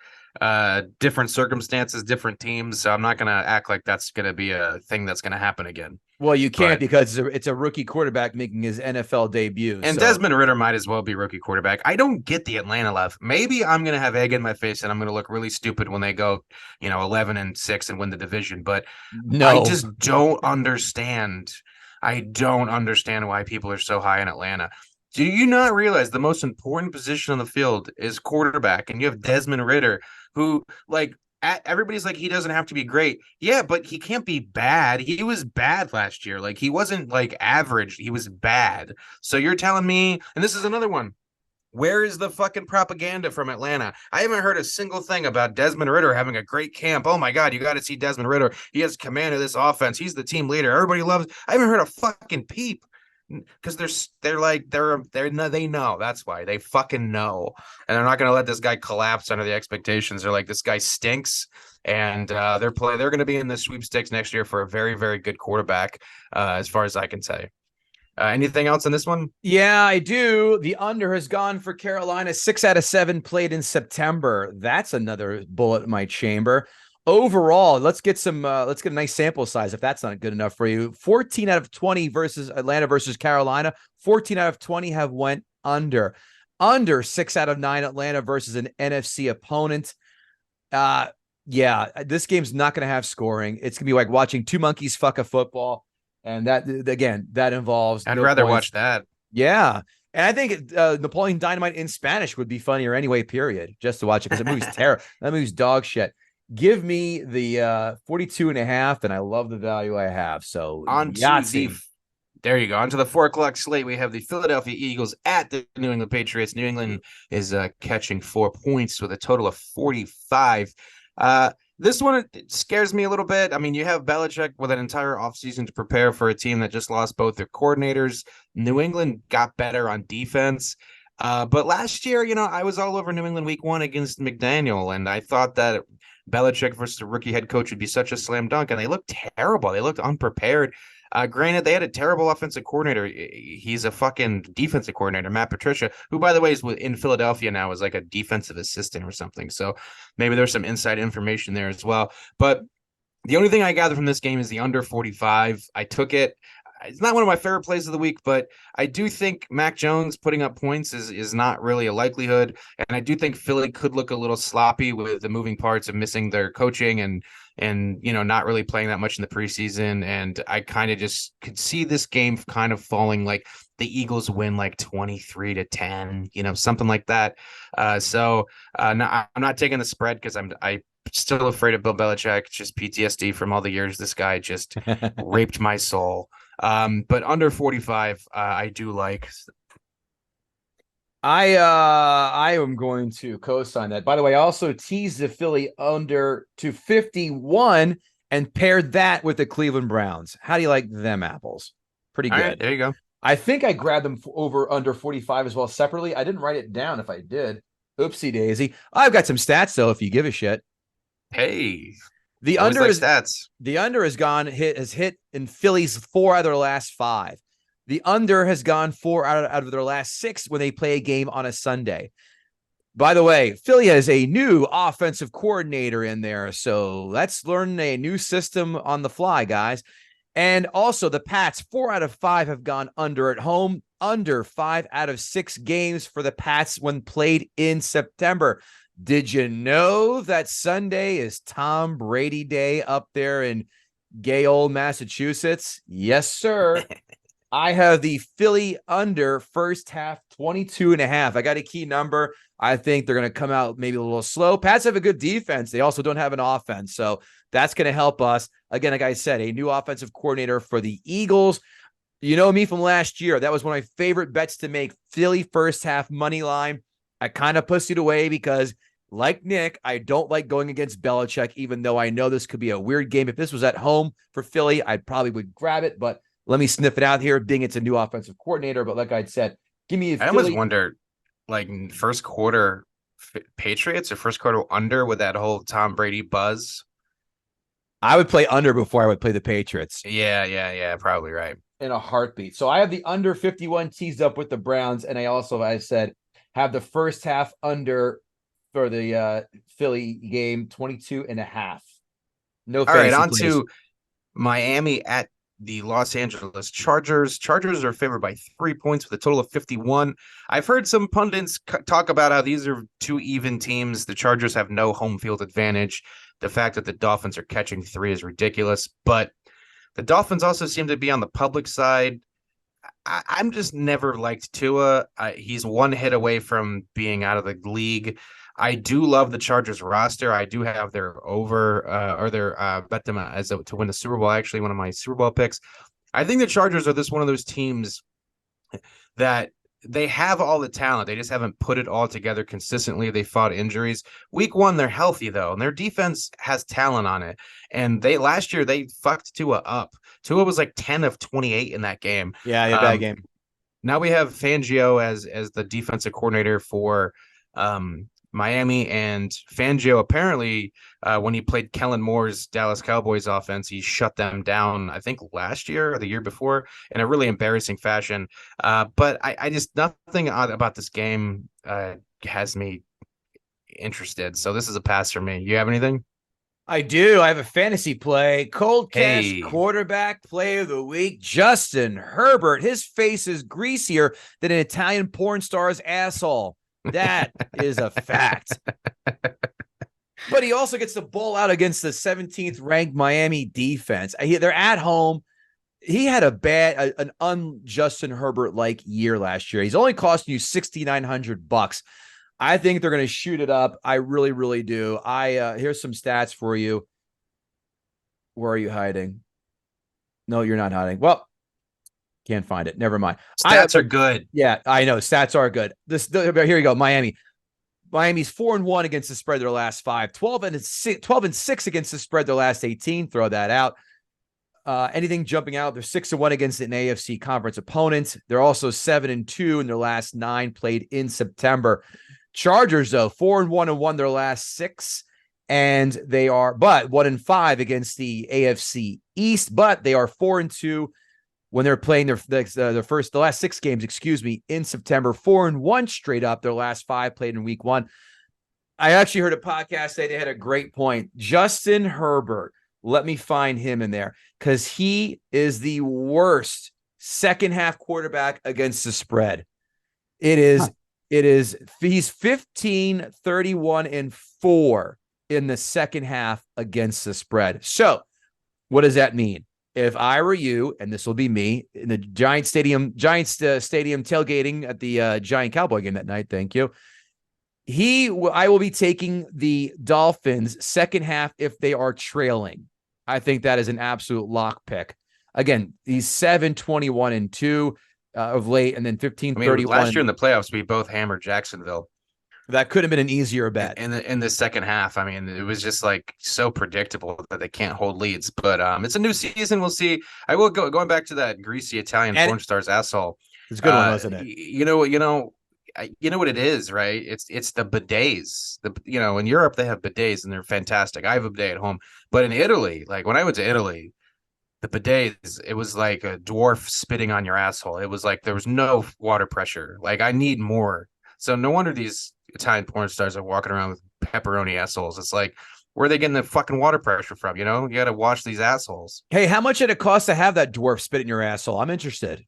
different circumstances, different teams. So I'm not going to act like that's going to be a thing that's going to happen again. Well, you can't because it's a rookie quarterback making his NFL debut. And Desmond Ridder might as well be rookie quarterback. I don't get the Atlanta love. Maybe I'm going to have egg in my face and I'm going to look really stupid when they go, 11-6 and win the division. But no, I just don't understand. I don't understand why people are so high in Atlanta. Do you not realize the most important position on the field is quarterback? And you have Desmond Ridder, who everybody's like, he doesn't have to be great. Yeah, but he can't be bad. He was bad last year. He wasn't average. He was bad. So you're telling me, and this is another one, where is the fucking propaganda from Atlanta? I haven't heard a single thing about Desmond Ridder having a great camp. Oh my God, you got to see Desmond Ridder. He has command of this offense. He's the team leader. Everybody loves. I haven't heard a fucking peep. Because they know. That's why they fucking know, and they're not going to let this guy collapse under the expectations. They're like, this guy stinks, and they're going to be in the sweepstakes next year for a very, very good quarterback, as far as I can say. Anything else on this one? Yeah, I do. The under has gone for Carolina. 6 out of 7 played in September. That's another bullet in my chamber. Overall, let's get a nice sample size if that's not good enough for you. 14 out of 20 versus Atlanta versus Carolina. 14 out of 20 have went under. Under 6 out of 9 Atlanta versus an NFC opponent. This game's not going to have scoring. It's going to be like watching 2 monkeys fuck a football. And that involves. I'd rather watch that. Yeah. And I think Napoleon Dynamite in Spanish would be funnier anyway, period, just to watch it, because the movie's terrible. That movie's dog shit. Give me the 42.5, and I love the value I have. So there you go. On to the 4:00 slate. We have the Philadelphia Eagles at the New England Patriots. New England is catching 4 points with a total of 45. This one scares me a little bit. I mean, you have Belichick with an entire offseason to prepare for a team that just lost both their coordinators. New England got better on defense. But last year, I was all over New England week 1 against McDaniel, and I thought that Belichick versus the rookie head coach would be such a slam dunk, and they looked terrible. They looked unprepared. Granted, they had a terrible offensive coordinator. He's a fucking defensive coordinator, Matt Patricia, who, by the way, is in Philadelphia now as like a defensive assistant or something. So maybe there's some inside information there as well. But the only thing I gather from this game is the under 45. I took it. it's not one of my favorite plays of the week, but I do think Mac Jones putting up points is not really a likelihood. And I do think Philly could look a little sloppy with the moving parts of missing their coaching and not really playing that much in the preseason. And I kind of just could see this game kind of falling like the Eagles win like 23-10, something like that. So I'm not taking the spread because I'm still afraid of Bill Belichick. Just PTSD from all the years this guy just raped my soul. But under 45, I do like. I am going to co-sign that. By the way, I also teased the Philly under to 51 and paired that with the Cleveland Browns. How do you like them apples? Pretty good. All right, there you go. I think I grabbed them over under 45 as well separately. I didn't write it down. If I did, oopsie daisy. I've got some stats though, if you give a shit. Hey, the under is stats. The under has hit in Philly's 4 out of their last 5. The under has gone 4 out of their last 6 when they play a game on a Sunday. By the way, Philly has a new offensive coordinator in there, so let's learn a new system on the fly, guys. And also the Pats, 4 out of 5 have gone under at home, under 5 out of 6 games for the Pats when played in September. Did you know that Sunday is Tom Brady Day up there in gay old Massachusetts? Yes, sir. I have the Philly under first half 22.5. I got a key number. I think they're going to come out maybe a little slow. Pats have a good defense. They also don't have an offense. So that's going to help us. Again, like I said, a new offensive coordinator for the Eagles. You know me from last year. That was one of my favorite bets to make. Philly first half money line. I kind of pussied away because, like Nick, I don't like going against Belichick, even though I know this could be a weird game. If this was at home for Philly, I probably would grab it. But let me sniff it out here, being it's a new offensive coordinator. But like I said, give me a Philly. I always wonder, like, first quarter Patriots or first quarter under with that whole Tom Brady buzz. I would play under before I would play the Patriots. Yeah, probably right. In a heartbeat. So I have the under 51 teased up with the Browns, and I also, I said, have the first half under for the Philly game, 22.5. No. All right, on to Miami at the Los Angeles Chargers. Chargers are favored by 3 points with a total of 51. I've heard some pundits talk about how these are 2 even teams. The Chargers have no home field advantage. The fact that the Dolphins are catching 3 is ridiculous, but the Dolphins also seem to be on the public side. I'm just never liked Tua. He's 1 hit away from being out of the league. I do love the Chargers roster. I do have their over or their bet them to win the Super Bowl. Actually, one of my Super Bowl picks. I think the Chargers are one of those teams that they have all the talent. They just haven't put it all together consistently. They fought injuries. Week 1, they're healthy though, and their defense has talent on it. And last year they fucked Tua up. Tua was like 10 of 28 in that game. Yeah, bad game. Now we have Fangio as the defensive coordinator for Miami, and Fangio apparently when he played Kellen Moore's Dallas Cowboys offense, he shut them down, I think last year or the year before, in a really embarrassing fashion. But I just, nothing about this game has me interested. So this is a pass for me. You have anything? I do. I have a fantasy play. Cold cash quarterback play of the week, Justin Herbert. His face is greasier than an Italian porn star's asshole. That is a fact. But he also gets the ball out against the 17th ranked Miami defense. They're at home. He had an un-Justin Herbert-like year last year. He's only costing you $6,900. I think they're going to shoot it up. I really, really do. Here's some stats for you. Where are you hiding? No, you're not hiding. Well, can't find it. Never mind. Stats are good. Yeah, I know. Stats are good. Here you go. Miami's 4-1 against the spread their last 5, 12-6 against the spread their last 18. Throw that out. Anything jumping out? They're 6-1 against an AFC conference opponent. They're also 7-2 in their last 9 played in September. Chargers, though, 4-1 and won their last 6, and they are 1-5 against the AFC East, but they are 4-2 when they're playing the last 6 games, in September. 4-1 straight up. Their last 5 played in week 1. I actually heard a podcast say they had a great point. Justin Herbert Let me find him in there because he is the worst second half quarterback against the spread. He's 15, 31, and 4 in the second half against the spread. So what does that mean? If I were you, and this will be me in the Giants stadium tailgating at the Giant Cowboy game that night. Thank you. I will be taking the Dolphins second half if they are trailing. I think that is an absolute lock pick. Again, he's 7-21 and 2 of late, and then 15-31. Last year in the playoffs, we both hammered Jacksonville. That could have been an easier bet. In the second half, I mean, it was just like so predictable that they can't hold leads. But it's a new season. We'll see. I will going back to that greasy Italian porn star's asshole. It's a good one, wasn't it? You know what it is, right? It's the bidets. In Europe they have bidets and they're fantastic. I have a bidet at home, but in Italy, like when I went to Italy, the bidets, it was like a dwarf spitting on your asshole. It was like there was no water pressure. Like I need more. So no wonder these Italian porn stars are walking around with pepperoni assholes. It's like, where are they getting the fucking water pressure from? You got to wash these assholes. Hey, how much did it cost to have that dwarf spit in your asshole? I'm interested.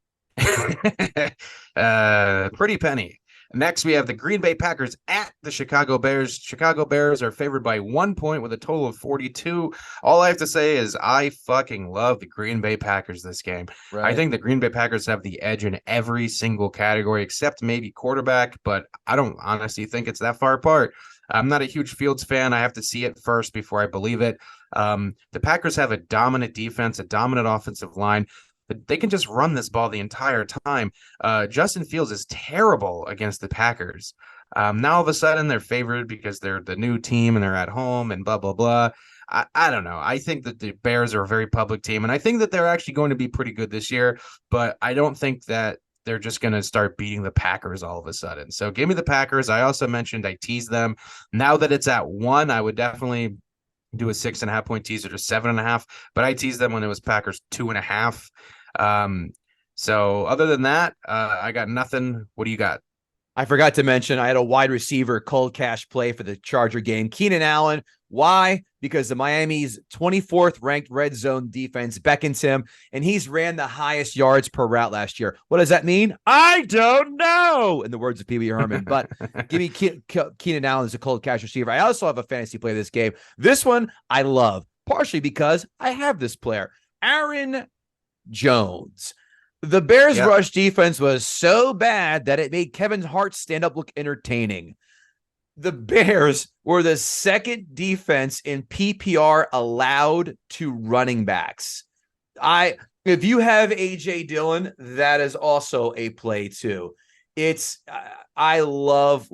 Pretty penny. Next, we have the Green Bay Packers at the Chicago Bears. Chicago Bears are favored by 1 point with a total of 42. All I have to say is I fucking love the Green Bay Packers this game. Right. I think the Green Bay Packers have the edge in every single category except maybe quarterback, but I don't honestly think it's that far apart. I'm not a huge Fields fan. I have to see it first before I believe it. The Packers have a dominant defense, a dominant offensive line. But they can just run this ball the entire time. Justin Fields is terrible against the Packers. Now all of a sudden they're favored because they're the new team and they're at home and blah, blah, blah. I don't know. I think that the Bears are a very public team, and I think that they're actually going to be pretty good this year, but I don't think that they're just going to start beating the Packers all of a sudden. So give me the Packers. I also mentioned I teased them. Now that it's at 1, I would definitely do a 6.5 point teaser to 7.5, but I teased them when it was Packers 2.5. So other than that, I got nothing. What do you got? I forgot to mention I had a wide receiver cold cash play for the Charger game. Keenan Allen. Why? Because the Miami's 24th ranked red zone defense beckons him, and he's ran the highest yards per route last year. What does that mean? I don't know, in the words of Pee Wee Herman. But give me Keenan Allen as a cold cash receiver. I also have a fantasy play this game. This one I love, partially because I have this player, Aaron Jones. The Bears' rush defense was so bad that it made Kevin Hart's stand-up look entertaining. The Bears were the second defense in PPR allowed to running backs. If you have A.J. Dillon, that is also a play too. I love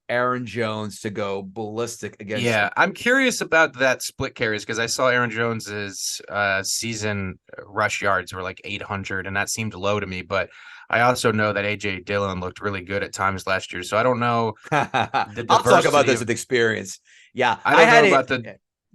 Aaron Jones to go ballistic against. Yeah, I'm curious about that split carries because I saw Aaron Jones's season rush yards were like 800, and that seemed low to me. But I also know that A.J. Dillon looked really good at times last year, so I don't know. I'll talk about this with experience. Yeah,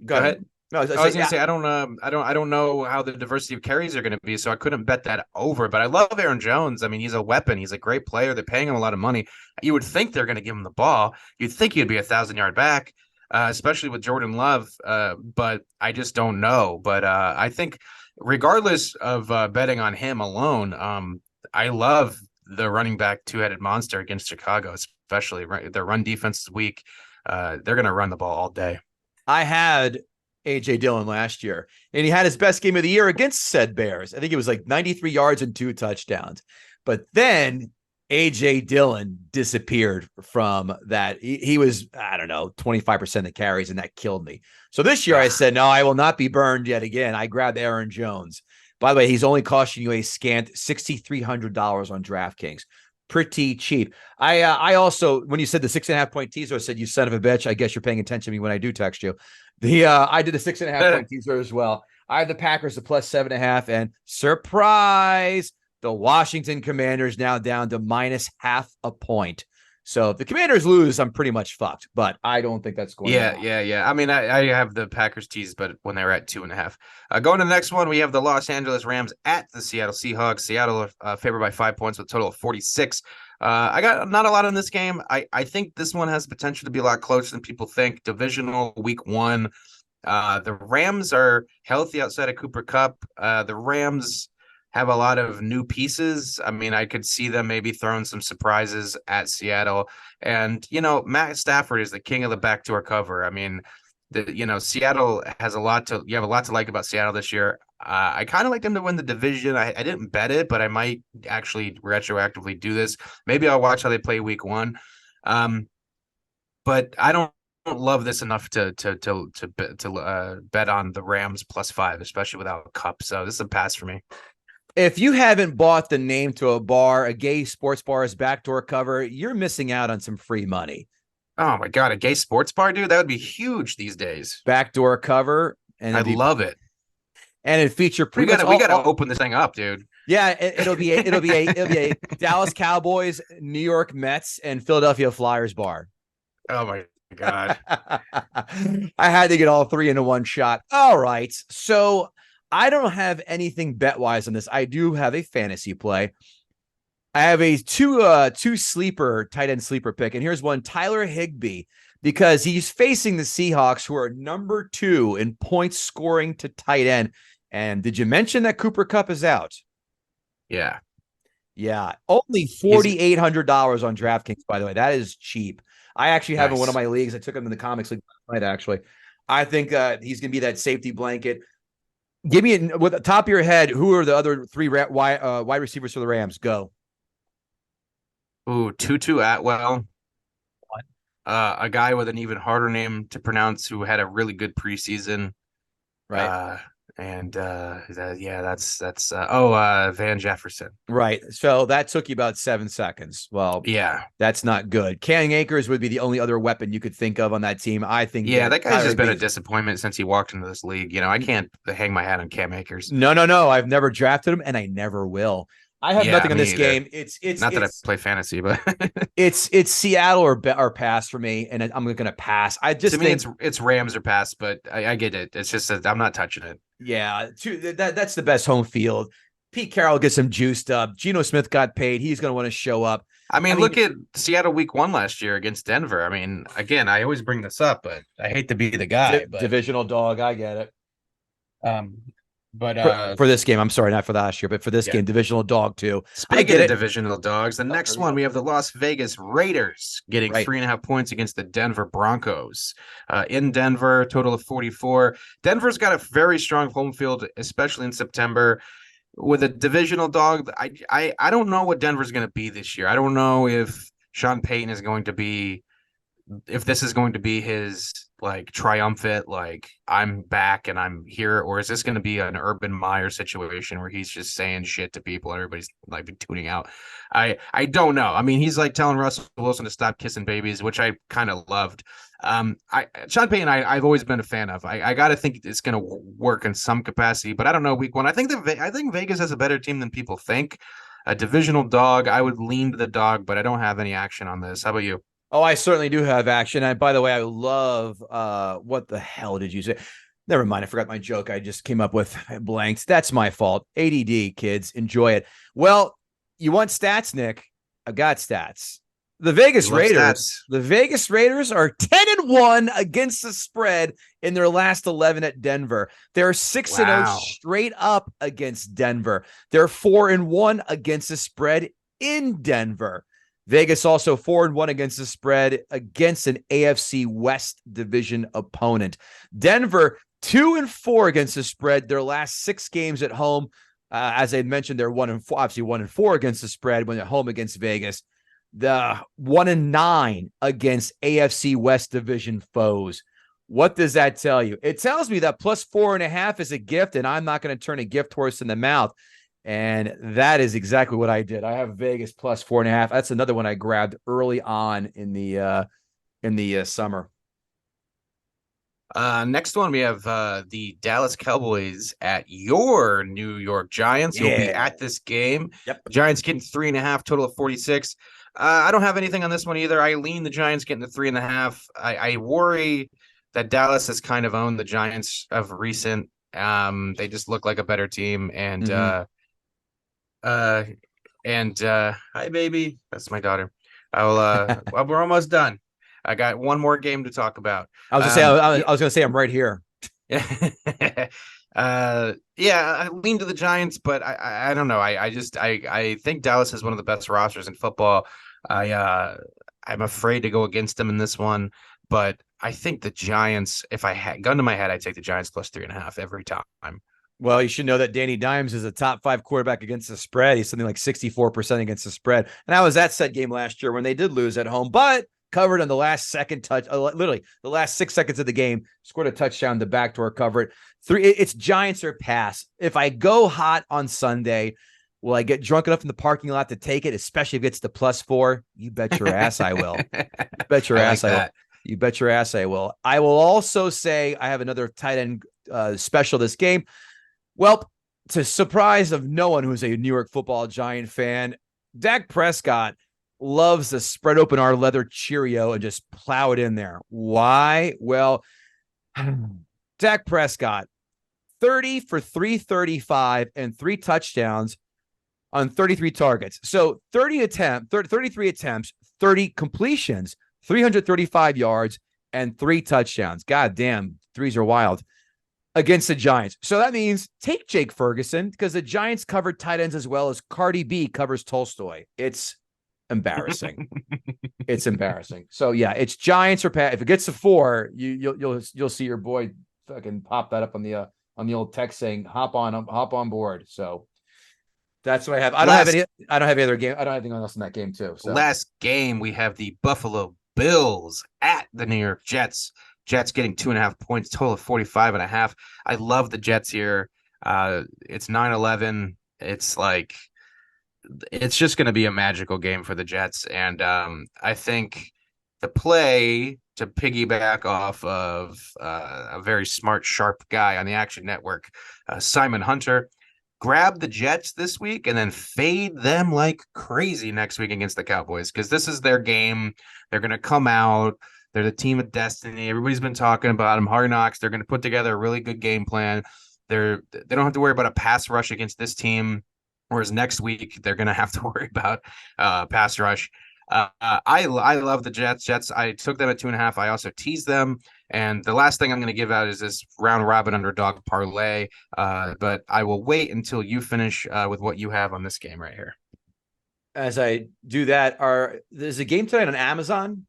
Go ahead. No, I was going to say I don't know how the diversity of carries are going to be, so I couldn't bet that over. But I love Aaron Jones. I mean, he's a weapon. He's a great player. They're paying him a lot of money. You would think they're going to give him the ball. You'd think he'd be 1,000-yard back, especially with Jordan Love. But I just don't know. But I think regardless of betting on him alone, I love the running back two-headed monster against Chicago, especially their run defense is weak. They're going to run the ball all day. I had A.J. Dillon last year, and he had his best game of the year against said Bears. I think it was like 93 yards and 2 touchdowns. But then A.J. Dillon disappeared from that. He was, 25% of carries, and that killed me. So this year I said, no, I will not be burned yet again. I grabbed Aaron Jones. By the way, he's only costing you a scant $6,300 on DraftKings. Pretty cheap. I also, when you said the 6.5 point teaser, I said, you son of a bitch. I guess you're paying attention to me when I do text you. I did a 6.5 point teaser as well. I have the Packers to plus 7.5, and surprise, the Washington Commanders now down to minus 0.5 point. So if the Commanders lose, I'm pretty much fucked, but I don't think that's going to happen. Yeah. I mean, I have the Packers teased, but when they were at 2.5. Going to the next one, we have the Los Angeles Rams at the Seattle Seahawks. Seattle favored by 5 points with a total of 46. I got not a lot in this game. I think this one has potential to be a lot closer than people think. Divisional week 1. The Rams are healthy outside of Cooper Kupp. The Rams have a lot of new pieces. I mean, I could see them maybe throwing some surprises at Seattle. And, Matt Stafford is the king of the backdoor cover. I mean, Seattle has you have a lot to like about Seattle this year. I kind of like them to win the division. I didn't bet it, but I might actually retroactively do this. Maybe I'll watch how they play week 1. But I don't love this enough to bet on the Rams +5, especially without Kupp. So this is a pass for me. If you haven't bought the name to a gay sports bar's backdoor cover, you're missing out on some free money. Oh my God, a gay sports bar, dude? That would be huge these days. Backdoor cover. And I love it. And it feature we gotta open this thing up, dude. Yeah, it'll be a Dallas Cowboys, New York Mets, and Philadelphia Flyers bar. Oh my God. I had to get all 3 into one shot. All right. So I don't have anything bet-wise on this. I do have a fantasy play. I have a two sleeper tight end sleeper pick, and here's one: Tyler Higbee, because he's facing the Seahawks, who are number 2 in points scoring to tight end. And did you mention that Cooper Kupp is out? Yeah. Only $4,800 on DraftKings, by the way. That is cheap. I actually have in one of my leagues. I took him in the comics league last night, actually. I think he's going to be that safety blanket. Give me, with the top of your head, who are the other 3 wide receivers for the Rams? Go. Ooh, Tutu Atwell. A guy with an even harder name to pronounce who had a really good preseason. Right. That's Van Jefferson. Right. So that took you about 7 seconds. Well, yeah, that's not good. Canning Akers would be the only other weapon you could think of on that team. I think. Yeah, that guy's just been a disappointment since he walked into this league. I can't hang my hat on Cam Akers. No. I've never drafted him, and I never will. I have nothing on this game. It's not that I play fantasy, but it's Seattle or pass for me, and I'm going to pass. I just think it's Rams or pass, but I get it. It's just that I'm not touching it. Yeah, that's the best home field. Pete Carroll gets him juiced up. Geno Smith got paid. He's going to want to show up. I mean, look at Seattle week 1 last year against Denver. I mean, again, I always bring this up, but I hate to be the guy. Divisional dog, I get it. But for this game, I'm sorry, not for last year, but for this game, divisional dog too. Speaking of divisional dogs, the next one we have the Las Vegas Raiders getting 3.5 points against the Denver Broncos. In Denver, total of 44. Denver's got a very strong home field, especially in September. With a divisional dog, I don't know what Denver's going to be this year. I don't know if Sean Payton is going to be, if this is going to be his triumphant, I'm back and I'm here, or is this going to be an Urban Meyer situation where he's just saying shit to people and everybody's tuning out? I don't know. I mean, he's telling Russell Wilson to stop kissing babies, which I kind of loved. Sean Payton, I've always been a fan of. I got to think it's going to work in some capacity, but I don't know week 1. I think Vegas has a better team than people think. A divisional dog, I would lean to the dog, but I don't have any action on this. How about you? Oh, I certainly do have action. And by the way, I love what the hell did you say? Never mind. I forgot my joke. I just came up with blanks. That's my fault. ADD, kids. Enjoy it. Well, you want stats, Nick? I've got stats. The Vegas Raiders are 10-1 against the spread in their last 11 at Denver. They're 6-0 straight up against Denver. They're 4-1 against the spread in Denver. Vegas also 4-1 against the spread against an AFC West division opponent. Denver 2-4 against the spread. Their last 6 games at home, as I mentioned, they're 1-4, obviously 1-4 against the spread when at home against Vegas. The 1-9 against AFC West division foes. What does that tell you? It tells me that +4.5 is a gift, and I'm not going to turn a gift horse in the mouth. And that is exactly what I did. I have Vegas +4.5. That's another one I grabbed early on in the summer. Next one, we have the Dallas Cowboys at your New York Giants. You'll be at this game. Yep. Giants getting 3.5, total of 46. I don't have anything on this one either. I lean the Giants getting the 3.5. I worry that Dallas has kind of owned the Giants of recent. They just look like a better team. And hi, baby. That's my daughter. Well, we're almost done. I got one more game to talk about. I was gonna say I'm right here. Yeah, I lean to the Giants, but I don't know. I think Dallas has one of the best rosters in football. I'm afraid to go against them in this one, but I think the Giants, if I had gun to my head, I'd take the Giants plus 3.5 every time. Well, you should know that Danny Dimes is a top 5 quarterback against the spread. He's something like 64% against the spread. And that was that set game last year when they did lose at home, but covered on the last second touch, literally the last 6 seconds of the game, scored a touchdown to backdoor cover it. It's Giants or pass. If I go hot on Sunday, will I get drunk enough in the parking lot to take it, especially if it's the +4? You bet your ass I will. You bet your ass I will. You bet your ass I will. I will also say I have another tight end special this game. Well, to surprise of no one who's a New York Football Giant fan, Dak Prescott loves to spread open our leather Cheerio and just plow it in there. Why? Well, Dak Prescott, 30 for 335 and 3 touchdowns on 33 targets. So 33 attempts, 30 completions, 335 yards, and 3 touchdowns. God damn, threes are wild against the Giants. So that means take Jake Ferguson because the Giants covered tight ends as well as Cardi B covers Tolstoy. It's embarrassing. It's embarrassing. So yeah, it's Giants or Pat. If it gets to 4, you'll see your boy fucking pop that up on the old text saying hop on board. So that's what I have. I don't have any other game. I don't have anything else in that game too. So. Last game we have the Buffalo Bills at the New York Jets. Jets getting 2.5 points, total of 45.5. I love the Jets here. It's 9-11. It's like it's just going to be a magical game for the Jets. And I think the play to piggyback off of a very smart, sharp guy on the Action Network, Simon Hunter, grab the Jets this week and then fade them like crazy next week against the Cowboys because this is their game. They're going to come out. They're the team of destiny. Everybody's been talking about them. Hard Knocks. They're going to put together a really good game plan. They don't have to worry about a pass rush against this team. Whereas next week, they're going to have to worry about pass rush. I love the Jets. I took them at 2.5. I also teased them. And the last thing I'm going to give out is this round robin underdog parlay. But I will wait until you finish with what you have on this game right here. As I do that, there's a game tonight on Amazon?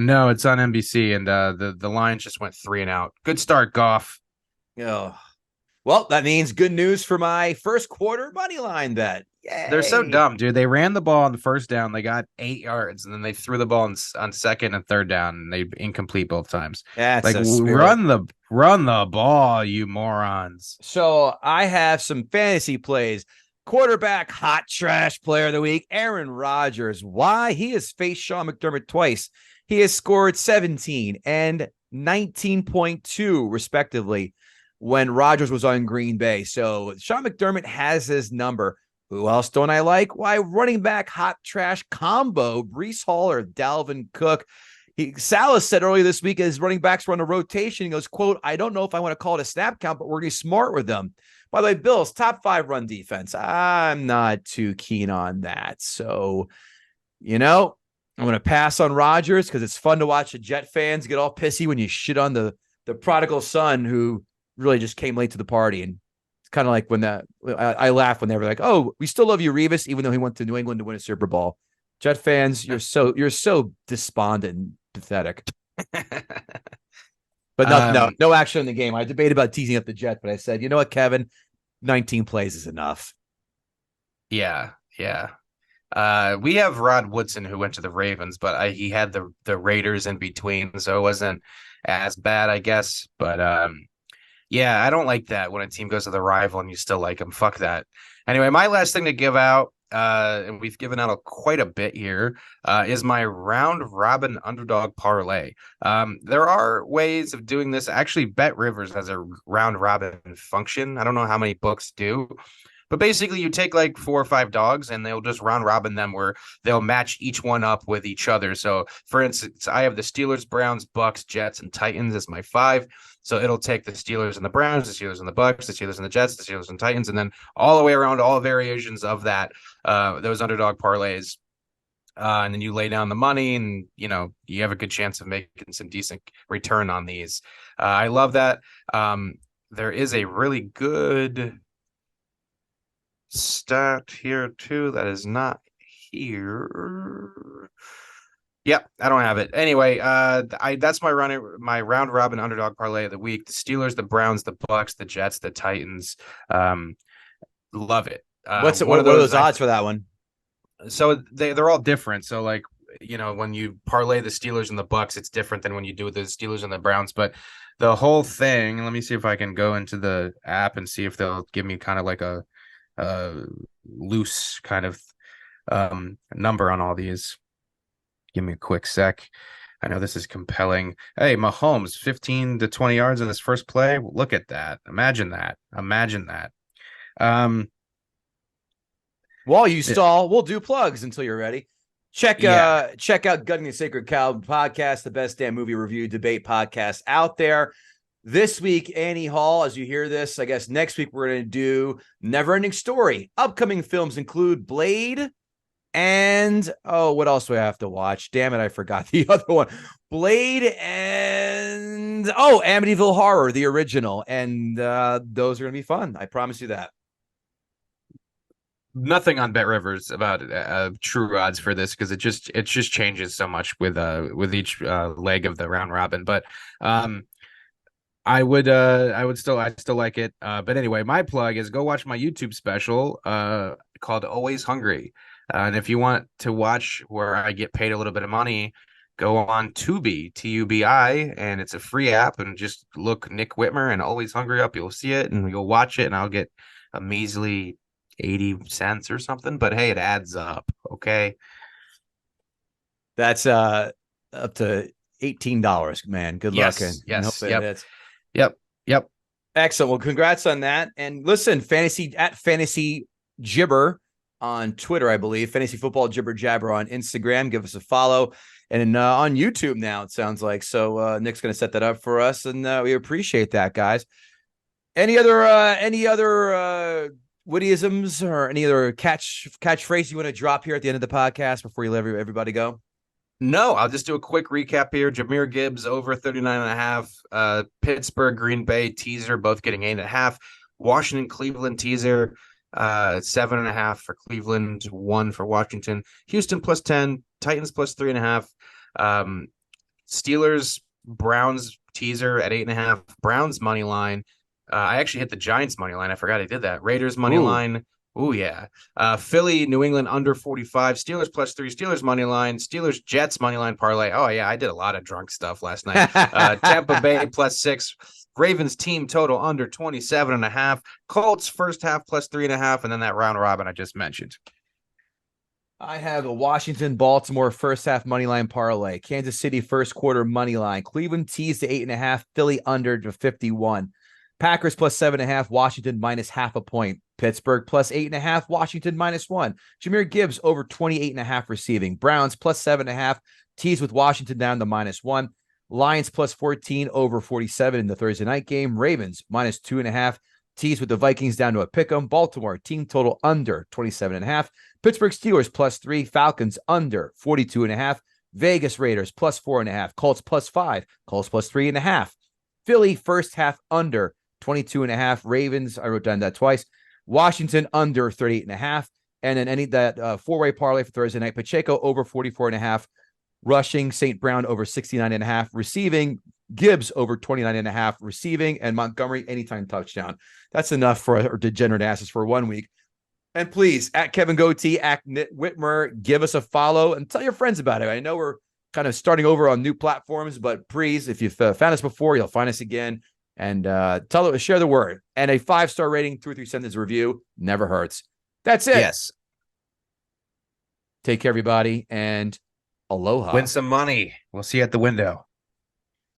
No, it's on NBC, and the Lions just went 3 and out. Good start, Goff. Oh. Well, that means good news for my first quarter money line bet. Yay. They're so dumb, dude. They ran the ball on the first down. They got 8 yards, and then they threw the ball on second and third down, and they incomplete both times. That's like run the ball, you morons. So I have some fantasy plays. Quarterback hot trash player of the week, Aaron Rodgers. Why? He has faced Sean McDermott twice. He has scored 17 and 19.2 respectively when Rodgers was on Green Bay. So Sean McDermott has his number. Who else don't I like? Why, running back hot trash combo, Breece Hall or Dalvin Cook. Salas said earlier this week as running backs run a rotation, he goes, quote, I don't know if I want to call it a snap count, but we're going to be smart with them. By the way, Bills, top 5 run defense. I'm not too keen on that. So, I'm going to pass on Rodgers because it's fun to watch the Jet fans get all pissy when you shit on the prodigal son who really just came late to the party. And it's kind of like when I laugh when they were like, oh, we still love you, Revis, even though he went to New England to win a Super Bowl. Jet fans, you're so despondent and pathetic. But no action in the game. I debated about teasing up the Jet, but I said, you know what, Kevin, 19 plays is enough. Yeah. We have Rod Woodson who went to the Ravens, but he had the Raiders in between, so it wasn't as bad, I guess. But I don't like that when a team goes to the rival and you still like them. Fuck that. Anyway, my last thing to give out and we've given out quite a bit here, is my round robin underdog parlay. There are ways of doing this. Actually, Bet Rivers has a round robin function. I don't know how many books do, but basically, you take like 4 or 5 dogs and they'll just round robin them where they'll match each one up with each other. So, for instance, I have the Steelers, Browns, Bucks, Jets, and Titans as my 5. So it'll take the Steelers and the Browns, the Steelers and the Bucks, the Steelers and the Jets, the Steelers and Titans, and then all the way around all variations of that, those underdog parlays. And then you lay down the money and, you have a good chance of making some decent return on these. I love that. There is a really good stat here too that is not here. Yep, I don't have it. Anyway, that's my round robin underdog parlay of the week. The Steelers, the Browns, the Bucks, the Jets, the Titans. Love it. What are those odds for that one? So they're all different. So like, when you parlay the Steelers and the Bucks, it's different than when you do the Steelers and the Browns. But the whole thing, let me see if I can go into the app and see if they'll give me kind of like a loose kind of number on all these. Give me a quick sec. I know this is compelling. Hey, Mahomes, 15 to 20 yards in his first play. Look at that. Imagine that. While you stall, we'll do plugs until you're ready. Check out Gutting the Sacred Cow podcast, the best damn movie review debate podcast out there. This week, Annie Hall, as you hear this, I guess next week we're going to do Neverending Story. Upcoming films include Blade and, what else do I have to watch? Damn it, I forgot the other one. Blade and, Amityville Horror, the original. And those are going to be fun. I promise you that. Nothing on Bet Rivers about true odds for this because it just changes so much with each leg of the round robin. But I still like it. But anyway, my plug is go watch my YouTube special called Always Hungry. And if you want to watch where I get paid a little bit of money, go on Tubi, Tubi, and it's a free app. And just look Nick Whitmer and Always Hungry up. You'll see it and you'll watch it, and I'll get a measly 80 cents or something. But hey, it adds up. Okay. That's up to $18, man. Good luck. Yes. Yep. Excellent. Well, congrats on that. And listen, Fantasy Jibber on Twitter, I believe. Fantasy Football Jibber Jabber on Instagram. Give us a follow. And on YouTube now, it sounds like. So Nick's going to set that up for us, and we appreciate that, guys. Any other Woodyisms or any other catchphrase you want to drop here at the end of the podcast before you let everybody go? No, I'll just do a quick recap here. Jahmyr Gibbs over 39.5. Pittsburgh, Green Bay teaser, both getting 8.5. Washington, Cleveland teaser, 7.5 for Cleveland, 1 for Washington. Houston plus 10, Titans plus 3.5. Steelers, Browns teaser at 8.5. Browns money line. I actually hit the Giants money line. I forgot I did that. Raiders money line. Oh, yeah. Philly, New England under 45. Steelers plus 3. Steelers money line. Steelers, Jets money line parlay. Oh, yeah. I did a lot of drunk stuff last night. Tampa Bay plus 6. Ravens team total under 27.5. Colts first half plus 3.5. And then that round robin I just mentioned. I have a Washington, Baltimore first half money line parlay. Kansas City first quarter money line. Cleveland tees to 8.5. Philly under to 51. Packers plus 7.5, Washington minus half a point. Pittsburgh plus 8.5, Washington minus 1. Jahmyr Gibbs over 28.5 receiving. Browns plus 7.5, tees with Washington down to minus 1. Lions plus 14 over 47 in the Thursday night game. Ravens minus 2.5, tees with the Vikings down to a pick'em. Baltimore team total under 27.5. Pittsburgh Steelers plus 3, Falcons under 42.5. Vegas Raiders plus 4.5, Colts plus 5, Colts plus 3.5. Philly first half under 22.5. Ravens, I wrote down that twice. Washington under 38.5. And then that four-way parlay for Thursday night. Pacheco over 44.5. Rushing, St. Brown over 69.5. Receiving, Gibbs over 29.5. Receiving, and Montgomery anytime touchdown. That's enough for our degenerate asses for 1 week. And please, at Kevin Gootee, at Nick Whitmer, give us a follow and tell your friends about it. I know we're kind of starting over on new platforms, but please, if you've found us before, you'll find us again. And share the word. And a 5-star rating, 2 or 3 sentence review never hurts. That's it. Yes. Take care, everybody, and aloha. Win some money. We'll see you at the window.